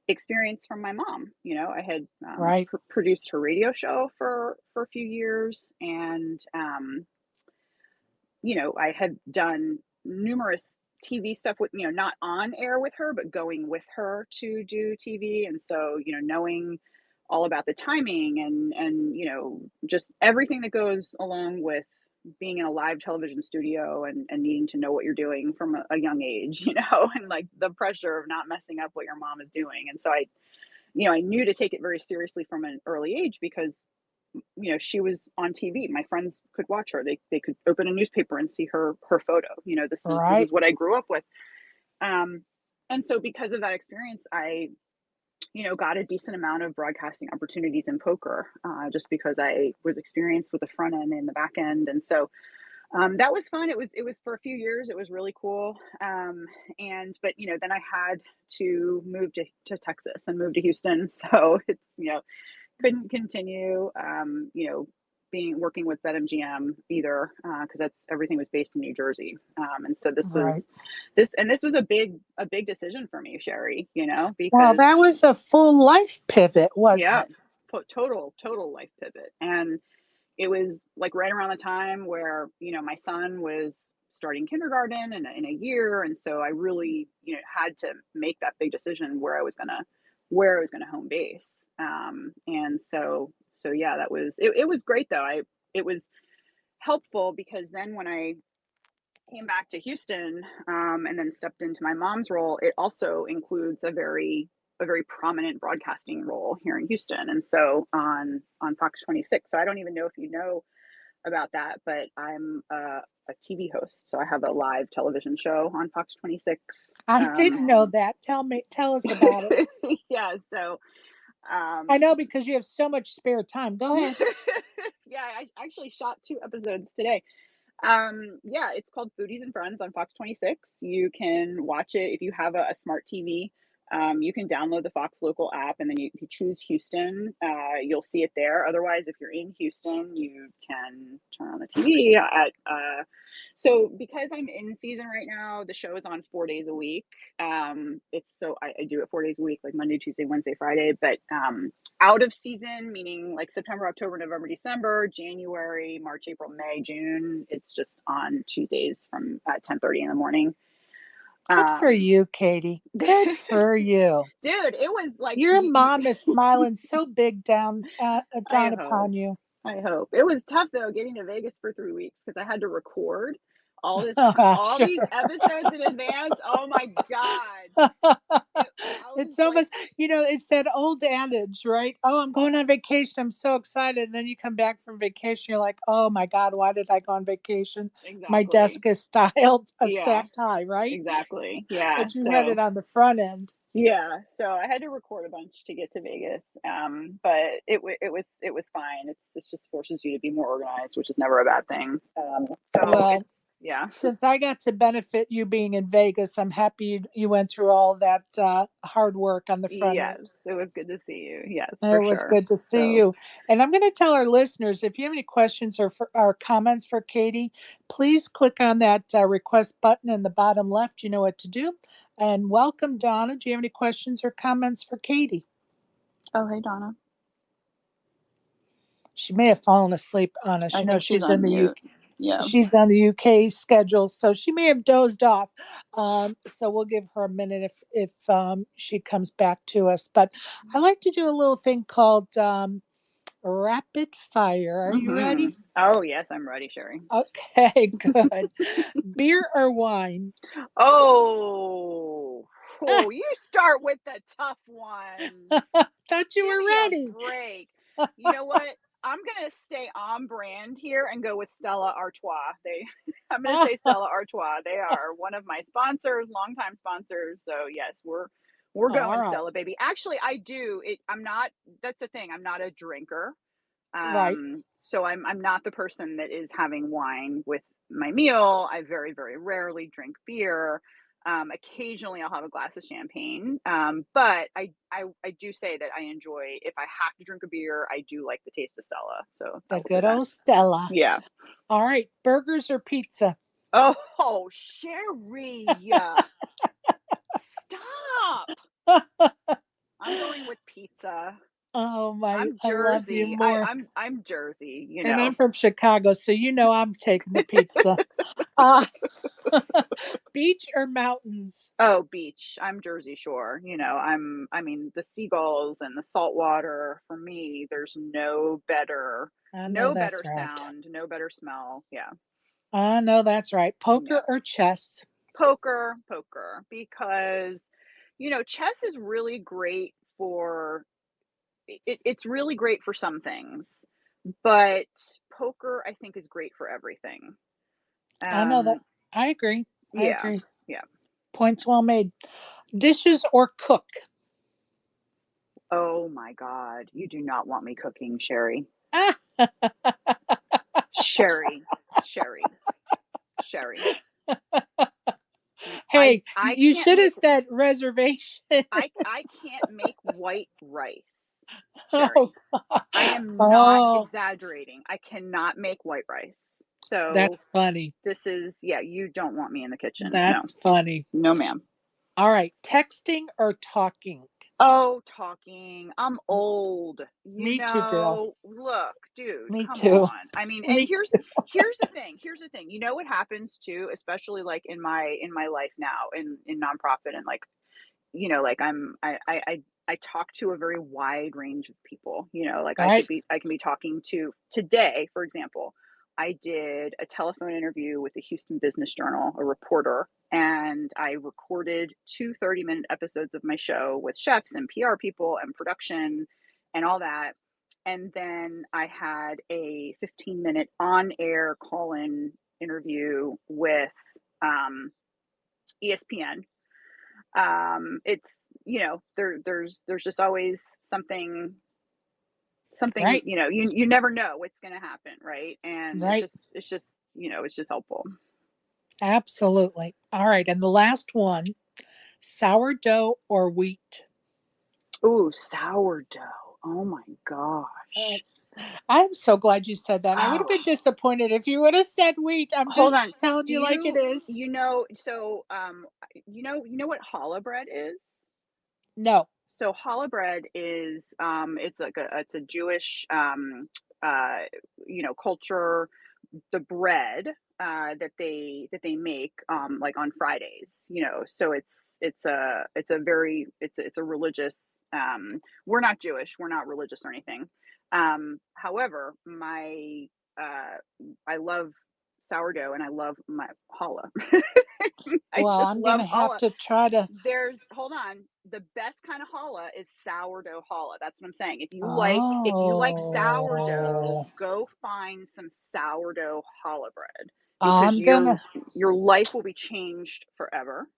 experience from my mom. I had Right, produced her radio show for a few years, and I had done numerous TV stuff with, not on air with her, but going with her to do TV. And so, knowing all about the timing and, just everything that goes along with being in a live television studio and needing to know what you're doing from a young age, and like the pressure of not messing up what your mom is doing. And so I knew to take it very seriously from an early age because she was on TV. My friends could watch her. They could open a newspaper and see her photo. This is right, what I grew up with. Um, and so because of that experience, I got a decent amount of broadcasting opportunities in poker, just because I was experienced with the front end and the back end, and so that was fun. It was for a few years. It was really cool. But then I had to move to Texas and move to Houston, so it's couldn't continue, being working with BetMGM either, because that's everything was based in New Jersey. And so right. this was a big decision for me, Sherry. Well, Because that was a full life pivot, wasn't yeah, it? total life pivot, and it was like right around the time where my son was starting kindergarten in a year, and so I really had to make that big decision where I was gonna home base. And so yeah, that was it. It was great though. It was helpful because then when I came back to Houston, and then stepped into my mom's role, it also includes a very prominent broadcasting role here in Houston, and so on Fox 26. So I don't even know if you know about that, but I'm a TV host. So I have a live television show on Fox 26. I Um, didn't know that. Tell us about it. yeah, so I um, know because you have so much spare time. Go ahead. yeah, I actually shot 2 episodes today. Yeah, it's called Foodies and Friends on Fox 26. You can watch it if you have a smart TV. You can download the Fox local app, and then you choose Houston. You'll see it there. Otherwise, if you're in Houston, you can turn on the TV at. So because I'm in season right now, the show is on 4 days a week. It's so I do it 4 days a week, like Monday, Tuesday, Wednesday, Friday. But out of season, meaning like September, October, November, December, January, March, April, May, June. It's just on Tuesdays from 10:30 in the morning. Good for Um, you, Katie. dude, Good for you. it was like Your mom is smiling so big I down hope. upon you. I hope. It was tough though getting to Vegas for 3 weeks because I had to record all Sure. these episodes in advance. Oh my god! I was It's like, almost, it's that old adage, right? Oh, I'm going on vacation. I'm so excited. And then you come back from vacation. You're like, oh my God, why did I go on vacation? My exactly. desk is styled a Yeah, stacked high, right? exactly. Yeah. But you had it So on the front end. yeah, so I had to record a bunch to get to Vegas, but it was fine. It just forces you to be more organized, which is never a bad thing. So Well, it's yeah, since I got to benefit you being in Vegas, I'm happy you went through all that hard work on the front yes, end. it was good to see you. Yes, It for was sure. good to see So you. And I'm going to tell our listeners if you have any questions or comments for Katie, please click on that request button in the bottom left. You know what to do. And welcome, Donna. Do you have any questions or comments for Katie? oh hey Donna, She may have fallen asleep on us. I You know, think she's on mute. Yeah. She's on the UK schedule, so she may have dozed off. So we'll give her a minute if she comes back to us. But I like to do a little thing called rapid fire. Are you Mm-hmm. ready? Oh yes, I'm ready, Sherry. Okay, good. Beer or wine? Oh, you start with the tough ones. Thought you Give were me a ready. break. You know what? I'm gonna stay on brand here and go with Stella Artois. I'm gonna Ah, say Stella Artois. They are one of my sponsors, longtime sponsors. So yes, we're all going right. Stella, baby. Actually, I do. I'm not. That's the thing. I'm not a drinker. Right. So I'm not the person that is having wine with my meal. I very, very rarely drink beer. Occasionally I'll have a glass of champagne. But I do say that I enjoy, if I have to drink a beer, I do like the taste of Stella. So I The will do good that. old Stella. Yeah. All right. Burgers or pizza? Oh, Sherry. Stop. I'm going with pizza. Oh my, I'm I love you Jersey. more. I'm Jersey, you And I'm know. from Chicago, so I'm taking the pizza. Uh, beach or mountains? Oh, beach. I'm Jersey Shore. I mean, the seagulls and the salt water, for me, there's I know no that's better right. sound, no better smell. Yeah. I know that's right. Yeah. Poker or chess? Poker, because, chess is really great for, it's really great for some things, but poker, I think, is great for everything. I know that. Um, I agree. I yeah. agree. Yeah. Points well made. Dishes or cook? Oh my God. You do not want me cooking, Sherry. Ah, Sherry, Sherry, Sherry. hey, I you can't should have make said reservation. I can't make white rice, Oh, Sherry. I am not oh, exaggerating. I cannot make white rice. So that's funny. this is, yeah, you don't want me in the kitchen. No. That's funny. No, ma'am. All right, texting or talking? Oh, talking. I'm old. Me too, girl. Look, dude, Me come too. on. I mean, and Me too. here's the thing. Here's the thing. You know what happens too, especially like in my life now in nonprofit, and like, like I talk to a very wide range of people. Like Right. I can be talking to, today, for example, I did a telephone interview with the Houston Business Journal, a reporter, and I recorded two 30-minute episodes of my show with chefs and PR people and production and all that. And then I had a 15-minute on-air call-in interview with ESPN. It's, there's just always something, Right. you never know what's going to happen, right? And Right. it's just helpful. Absolutely. All right. And the last one, sourdough or wheat? Ooh, sourdough. Oh my Uh, gosh. I'm so glad you said that. I would have Oh, been disappointed if you would have said wheat. I'm hold just on. telling Do you like it you is. so you know what challah bread is? No. So challah bread is, it's like it's a Jewish, uh culture, the bread that they make, like on Fridays, so it's a religious, we're not Jewish, we're not religious or anything. However, my I love sourdough and I love my challah. I Well, just I'm going love to have challah. to try to. Hold on, the best kind of challah is sourdough challah. That's what I'm saying. If you like sourdough, Oh, go find some sourdough challah bread, because I'm going to. your life will be changed forever.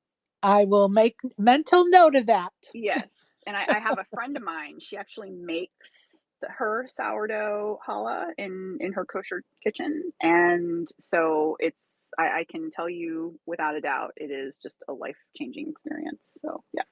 I will make mental note of that. Yes, and I have a friend of mine. She actually makes her sourdough challah in her kosher kitchen, and so I can tell you without a doubt, it is just a life changing experience. So yeah.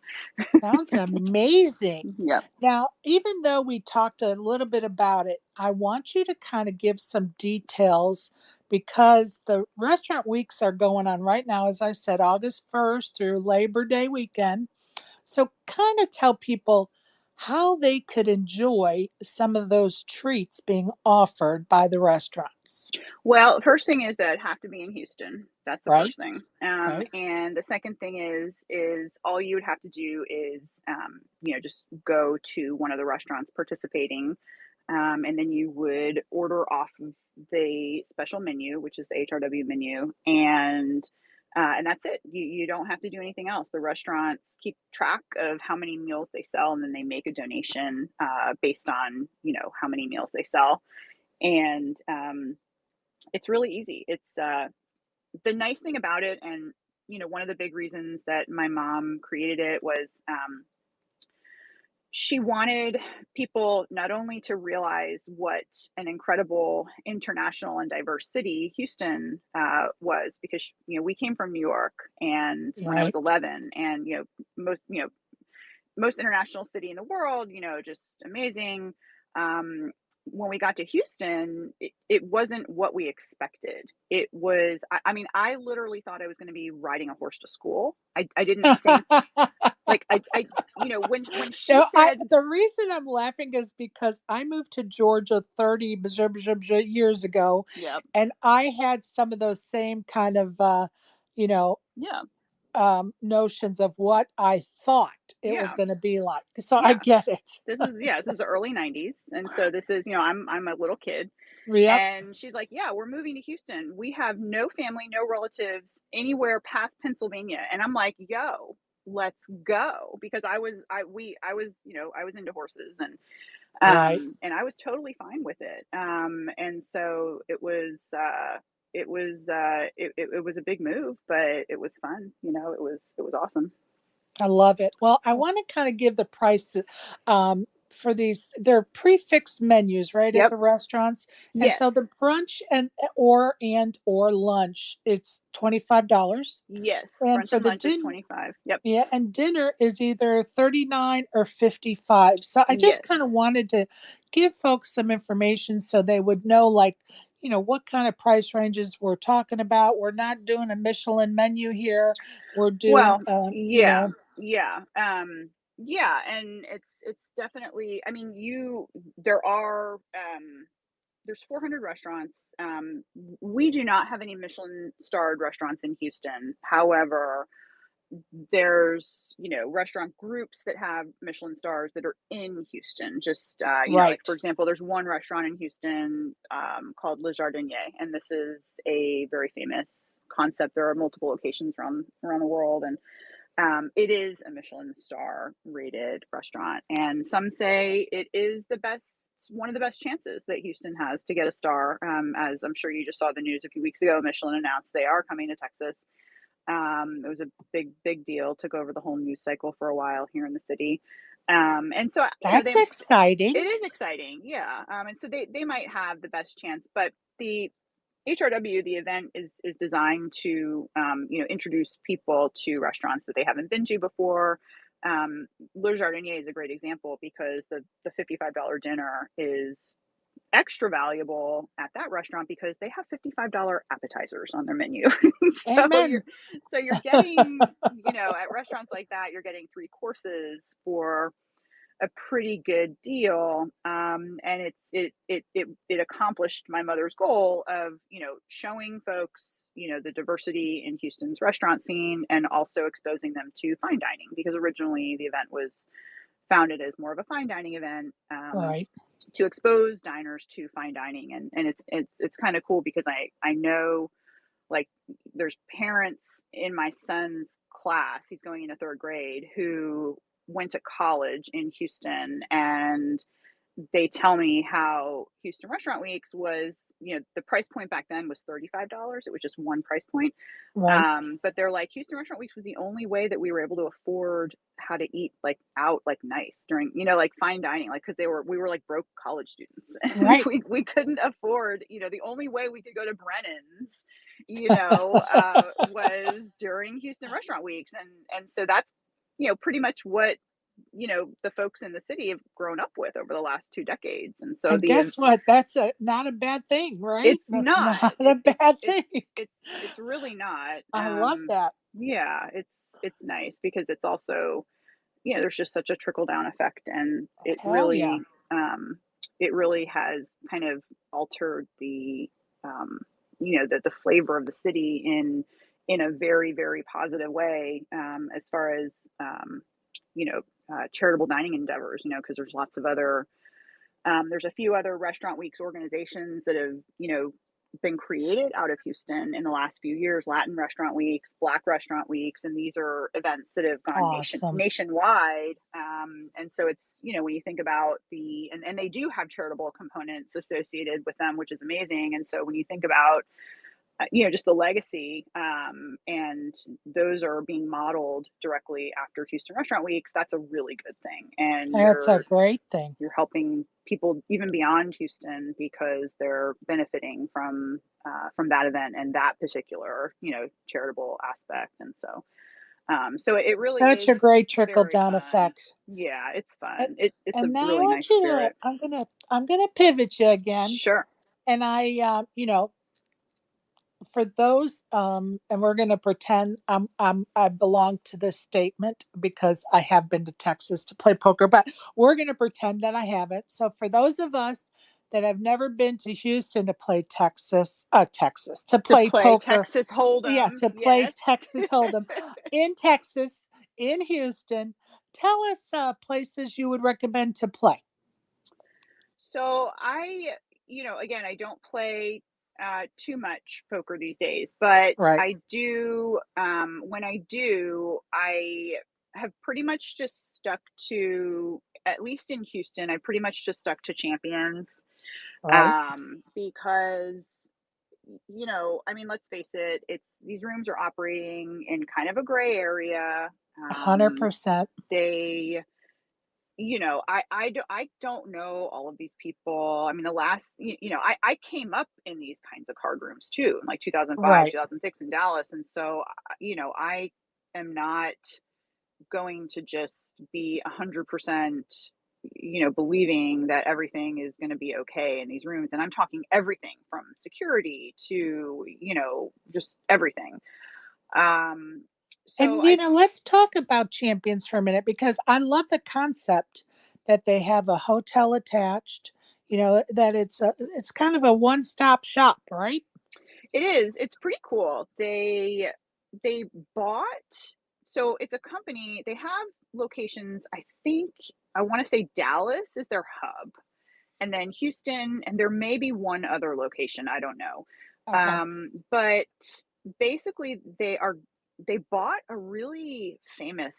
Sounds amazing. Yeah. Now, even though we talked a little bit about it, I want you to kind of give some details because the restaurant weeks are going on right now, as I said, August 1st through Labor Day weekend. So, kind of tell people how they could enjoy some of those treats being offered by the restaurants, Well, first thing is that have to be in Houston. That's the right? first thing. Right? And the second thing is all you would have to do is, just go to one of the restaurants participating, and then you would order off of the special menu, which is the HRW menu, and And that's it. You don't have to do anything else. The restaurants keep track of how many meals they sell, and then they make a donation based on how many meals they sell. And it's really easy. It's the nice thing about it, and one of the big reasons that my mom created it was she wanted people not only to realize what an incredible international and diverse city Houston was, because we came from New York, and when I was Right. 11, and most most international city in the world, just amazing. Um, when we got to Houston, it wasn't what we expected. It was, I mean, I literally thought I was going to be riding a horse to school. I didn't think, like, when she No, said, the reason I'm laughing is because I moved to Georgia 30 years ago, yep, and I had some of those same kind of, you know, yeah, notions of what I thought it was yeah, going to be like. So I yeah, get it. this is the early 90s. And so this is, I'm a little kid. Yep. And she's like, "Yeah, we're moving to Houston. We have no family, no relatives anywhere past Pennsylvania." And I'm like, "Yo, let's go." Because I was into horses, Right. and I was totally fine with it. And so it was a big move, but it was fun. It was awesome. I love it. Well, I want to kind of give the price for these. They're prefixed menus, right, at Yep. the restaurants, and Yes. so the brunch and or lunch, it's $25, Yes. and Brunch for and the lunch is dinner, 25. Yep. yeah, and dinner is either 39 or 55. So I just Yes. kind of wanted to give folks some information so they would know, like, what kind of price ranges we're talking about. We're not doing a Michelin menu here. We're doing, Well, yeah, yeah, yeah, and it's definitely. I mean, there are there's 400 restaurants. We do not have any Michelin starred restaurants in Houston. However, there's restaurant groups that have Michelin stars that are in Houston. Just like, right, for example, there's one restaurant in Houston called Le Jardinier, and this is a very famous concept. There are multiple locations around the world, and it is a Michelin star rated restaurant, and some say it is one of the best chances that Houston has to get a star. As I'm sure you just saw the news a few weeks ago, Michelin announced they are coming to Texas. It was a big, big deal. Took over the whole news cycle for a while here in the city. And so, that's it exciting. is exciting, yeah. And so they might have the best chance, but the HRW, the event is designed to introduce people to restaurants that they haven't been to before. Le Jardinier is a great example because the $55 dinner is extra valuable at that restaurant because they have $55 appetizers on their menu. so you're Amen. so you're getting, at restaurants like that, you're getting three courses for a pretty good deal. And it accomplished my mother's goal of showing folks the diversity in Houston's restaurant scene, and also exposing them to fine dining, because originally the event was founded as more of a fine dining event, Right. to expose diners to fine dining. And it's kind of cool because I know, like, there's parents in my son's class, he's going into third grade, who went to college in Houston, and they tell me how Houston Restaurant Weeks was, the price point back then was $35. It was just one price point. Right. But they're like, Houston Restaurant Weeks was the only way that we were able to afford how to eat, like, out, like, nice during, like, fine dining, like, because we were like broke college students, and Right. we couldn't afford, the only way we could go to Brennan's, was during Houston Restaurant Weeks. And so that's, pretty much what, the folks in the city have grown up with over the last 2 decades. And so And guess what? That's not a bad thing, right? it's That's not, not a bad thing. it's really not. I love that. Yeah, it's nice because it's also, there's just such a trickle down effect, and Hell yeah. it really has kind of altered um, the flavor of the city in a very, very positive way, as far as charitable dining endeavors. Because there's a few other restaurant weeks organizations that have been created out of Houston in the last few years. Latin restaurant weeks, Black restaurant weeks, and these are events that have gone Awesome. nationwide. And so it's, when you think about and they do have charitable components associated with them, which is amazing. And so when you think about just the legacy, and those are being modeled directly after Houston Restaurant Weeks, that's a really good thing. And That's a great thing. you're helping people even beyond Houston because they're benefiting from that event and that particular, charitable aspect. And so, so it really Such is a great trickle very down fun. effect. Yeah, it's And, fun. It's a and now I really nice want you to, spirit. I'm gonna pivot you again. Sure. And for those, and we're going to pretend I belong to this statement because I have been to Texas to play poker, but we're going to pretend that I haven't. So for those of us that have never been to Houston to play Texas to To play play poker, Texas yeah, Hold'em, to play yes. Texas Hold'em in Texas, in Houston, tell us places you would recommend to play. So again, I don't play too much poker these days, but Right. I do. When I do, I have pretty much just stuck to, at least in Houston, I pretty much just stuck to champions, Right. because I mean, let's face it, it's these rooms are operating in kind of a gray area. 100%. They I don't know all of these people. I mean, the last, I came up in these kinds of card rooms too, in like 2005, Right. 2006 in Dallas. And so, I am not going to just be 100%, believing that everything is going to be okay in these rooms. And I'm talking everything from security to, just everything. Um, so And let's talk about champions for a minute because I love the concept that they have a hotel attached. That it's kind of a one-stop shop, right? It is. It's pretty cool. They bought, so it's a company. They have locations, I think I want to say Dallas is their hub, and then Houston, and there may be one other location, I don't know. Okay. But basically they bought a really famous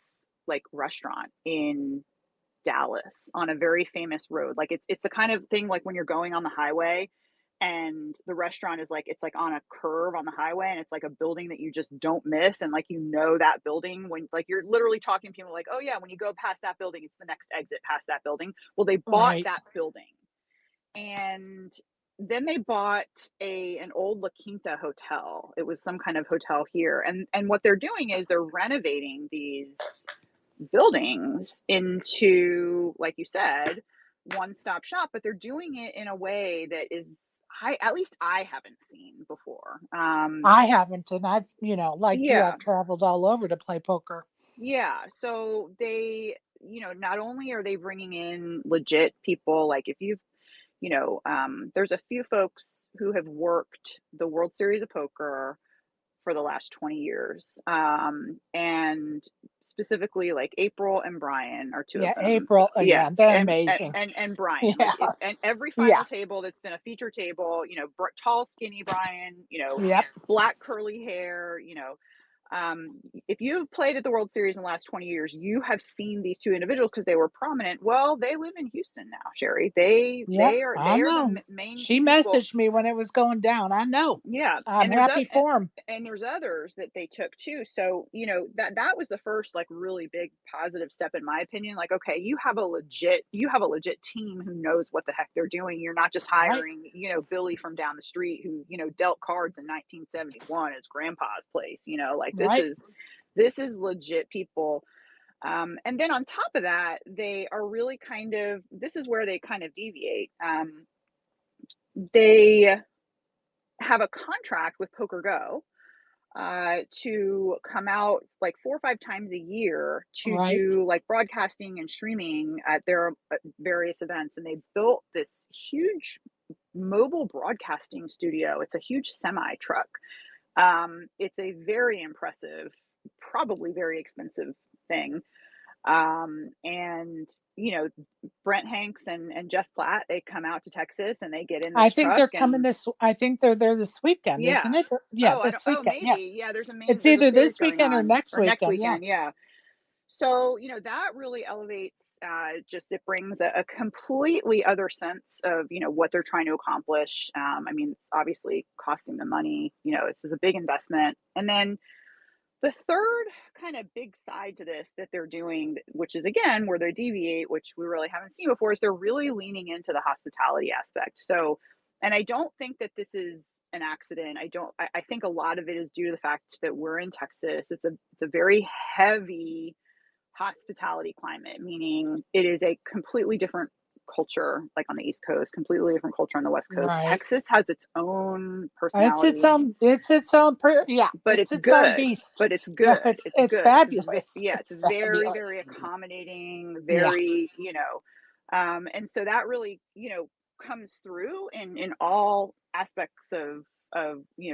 like restaurant in Dallas on a very famous road. Like it's the kind of thing like when you're going on the highway and the restaurant is like it's like on a curve on the highway and it's like a building that you just don't miss, and like that building when like you're literally talking to people like, "Oh yeah, when you go past that building, it's the next exit past that building." Well, they bought Right. that building, and then they bought an old La Quinta hotel. It was some kind of hotel here, and what they're doing is they're renovating these buildings into, like you said, one-stop shop, but they're doing it in a way that is at least I haven't seen before. I haven't, and I've, like you, Yeah, I've traveled all over to play poker. yeah. So they, not only are they bringing in legit people, like if you've, there's a few folks who have worked the World Series of Poker for the last 20 years. And specifically like April and Brian are two of Yeah, them. April. Yeah. Yeah, they're And, amazing. and Brian, Yeah. like if, and every Yeah. final table that's been a feature table, tall, skinny Brian, Yep. black curly hair, if you've played at the World Series in the last 20 years, you have seen these two individuals because they were prominent. Well, they live in Houston now, Sherry. They Yep. they are I they are know. the main She people. messaged me when it was going down. I know. Yeah, I'm happy for him. and there's others that they took too. So, that was the first like really big positive step in my opinion. Like, okay, you have a legit team who knows what the heck they're doing. You're not just Right. hiring, Billy from down the street who, dealt cards in 1971 at his grandpa's place, like Right. this is legit people. And then on top of that, they are really kind of, this is where they kind of deviate. They have a contract with Poker Go, to come out like 4 or 5 times a year to Right. do like broadcasting and streaming at their various events. And they built this huge mobile broadcasting studio. It's a huge semi truck. It's a very impressive, probably very expensive thing. And Brent Hanks and Jeff Platt, they come out to Texas and they get in I this think truck they're coming and this. I think they're there this weekend, isn't yeah. it? Yeah, Oh, I don't. this Oh, weekend. Yeah, maybe. Yeah, it's there's a either series this going weekend or on, next or next weekend. Yeah, weekend. Yeah. So, that really elevates, just it brings a completely other sense of, what they're trying to accomplish. I mean, obviously costing them money, this is a big investment. And then the third kind of big side to this that they're doing, which is again where they deviate, which we really haven't seen before, is they're really leaning into the hospitality aspect. So, and I don't think that this is an accident. I think a lot of it is due to the fact that we're in Texas. It's a very heavy hospitality climate, meaning it is a completely different culture, like on the East Coast, completely different culture on the West Coast. right. Texas has its own It's its personality, own. It's its own. Yeah, but it's it's its own good. beast. But it's Yeah, good. It's it's good. fabulous. Yeah, it's It's very, fabulous. very accommodating, Yeah, very, and so that really, comes through in all aspects of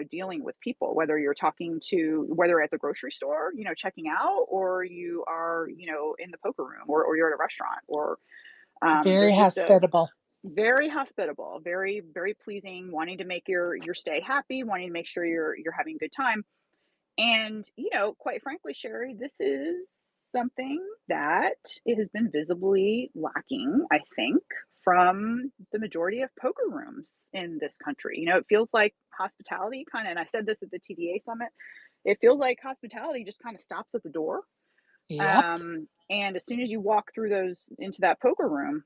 dealing with people, whether you're talking to, whether at the grocery store, checking out, or you are, in the poker room, or you're at a restaurant, or very there's just a hospitable. very hospitable, very, very pleasing, wanting to make your stay happy, wanting to make sure you're having a good time. And, quite frankly, Sherry, this is something that it has been visibly lacking, I think, from the majority of poker rooms in this country. It feels like hospitality kind of, and I said this at the TDA summit, it feels like hospitality just kind of stops at the door. Yep, And as soon as you walk through those into that poker room,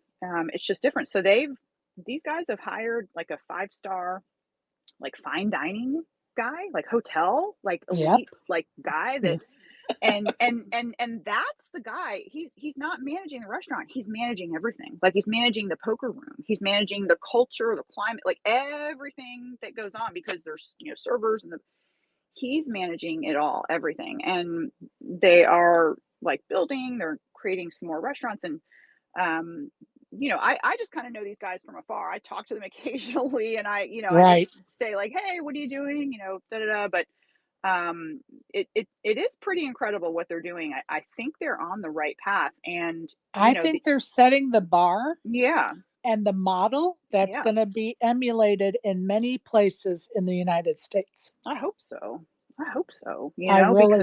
it's just different. So these guys have hired like a 5-star, like fine dining guy, like hotel, like yep, elite, like guy that, and that's the guy. He's not managing the restaurant. He's managing everything. Like he's managing the poker room. He's managing the culture, the climate, like everything that goes on, because there's, servers and he's managing it all, everything. And they are like building, they're creating some more restaurants. And I just kind of know these guys from afar. I talk to them occasionally, and I just right. say like, "Hey, what are you doing?" Da da da. But it is pretty incredible what they're doing. I think they're on the right path, and I think they're setting the bar yeah, and the model that's yeah. going to be emulated in many places in the United States. I hope so. I hope so. I really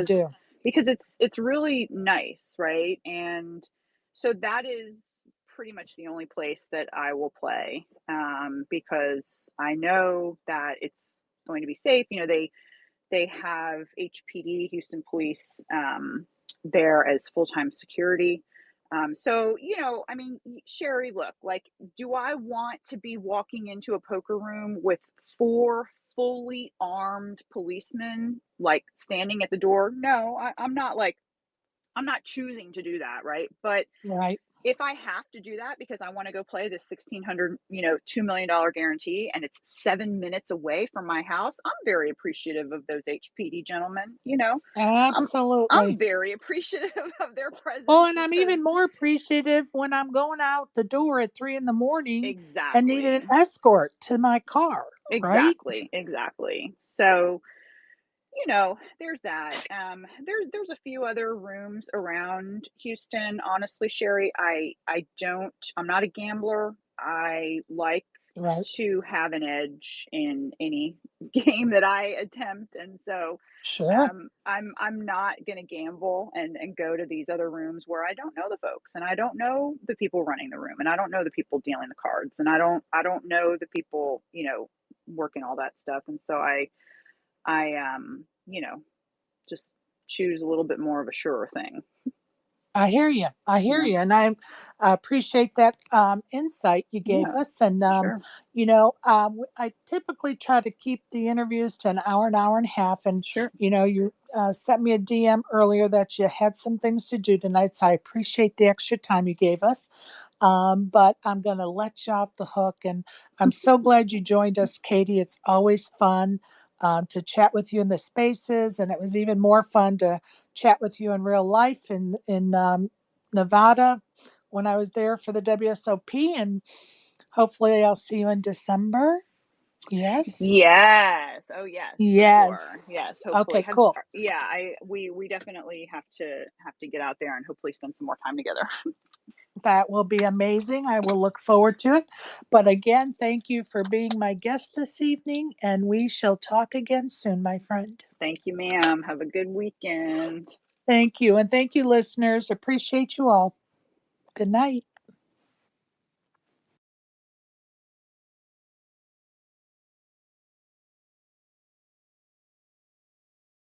Because do. it's really nice, right? And so that is pretty much the only place that I will play, because I know that it's going to be safe. They have HPD, Houston Police, there as full time security. So, I mean, Sherry, look, like, do I want to be walking into a poker room with 4 fully armed policemen, like standing at the door? No, I'm not choosing to do that, right? But Right. if I have to do that because I want to go play this 1600, $2 million guarantee, and it's 7 minutes away from my house, I'm very appreciative of those HPD gentlemen. I'm Absolutely. very appreciative of their Well, presence and I'm because even more appreciative when I'm going out the door at 3 in the morning and need exactly, an escort to my car, right? exactly. So there's that. There's a few other rooms around Houston. Honestly, Sherry, I'm not a gambler. I like Right. to have an edge in any game that I attempt, and so Sure. I'm not gonna gamble and go to these other rooms where I don't know the folks, and I don't know the people running the room, and I don't know the people dealing the cards, and I don't know the people working all that stuff, and so I just choose a little bit more of a surer thing. I hear you. I hear Yeah. you. And I appreciate that insight you gave Yeah. us. And, Sure. I typically try to keep the interviews to an hour and a half. And, Sure. you sent me a DM earlier that you had some things to do tonight. So I appreciate the extra time you gave us. But I'm going to let you off the hook. And I'm so glad you joined us, Katie. It's always fun to chat with you in the spaces. And it was even more fun to chat with you in real life in Nevada when I was there for the WSOP. And hopefully I'll see you in December. Yes. Yes. Oh, yes, for sure. Yes, Yes. hopefully. Okay, cool. Yeah, we definitely have to get out there and hopefully spend some more time together. That will be amazing. I will look forward to it. But again, thank you for being my guest this evening, and we shall talk again soon, my friend. Thank you, ma'am. Have a good weekend. Thank you. And thank you, listeners. Appreciate you all. Good night.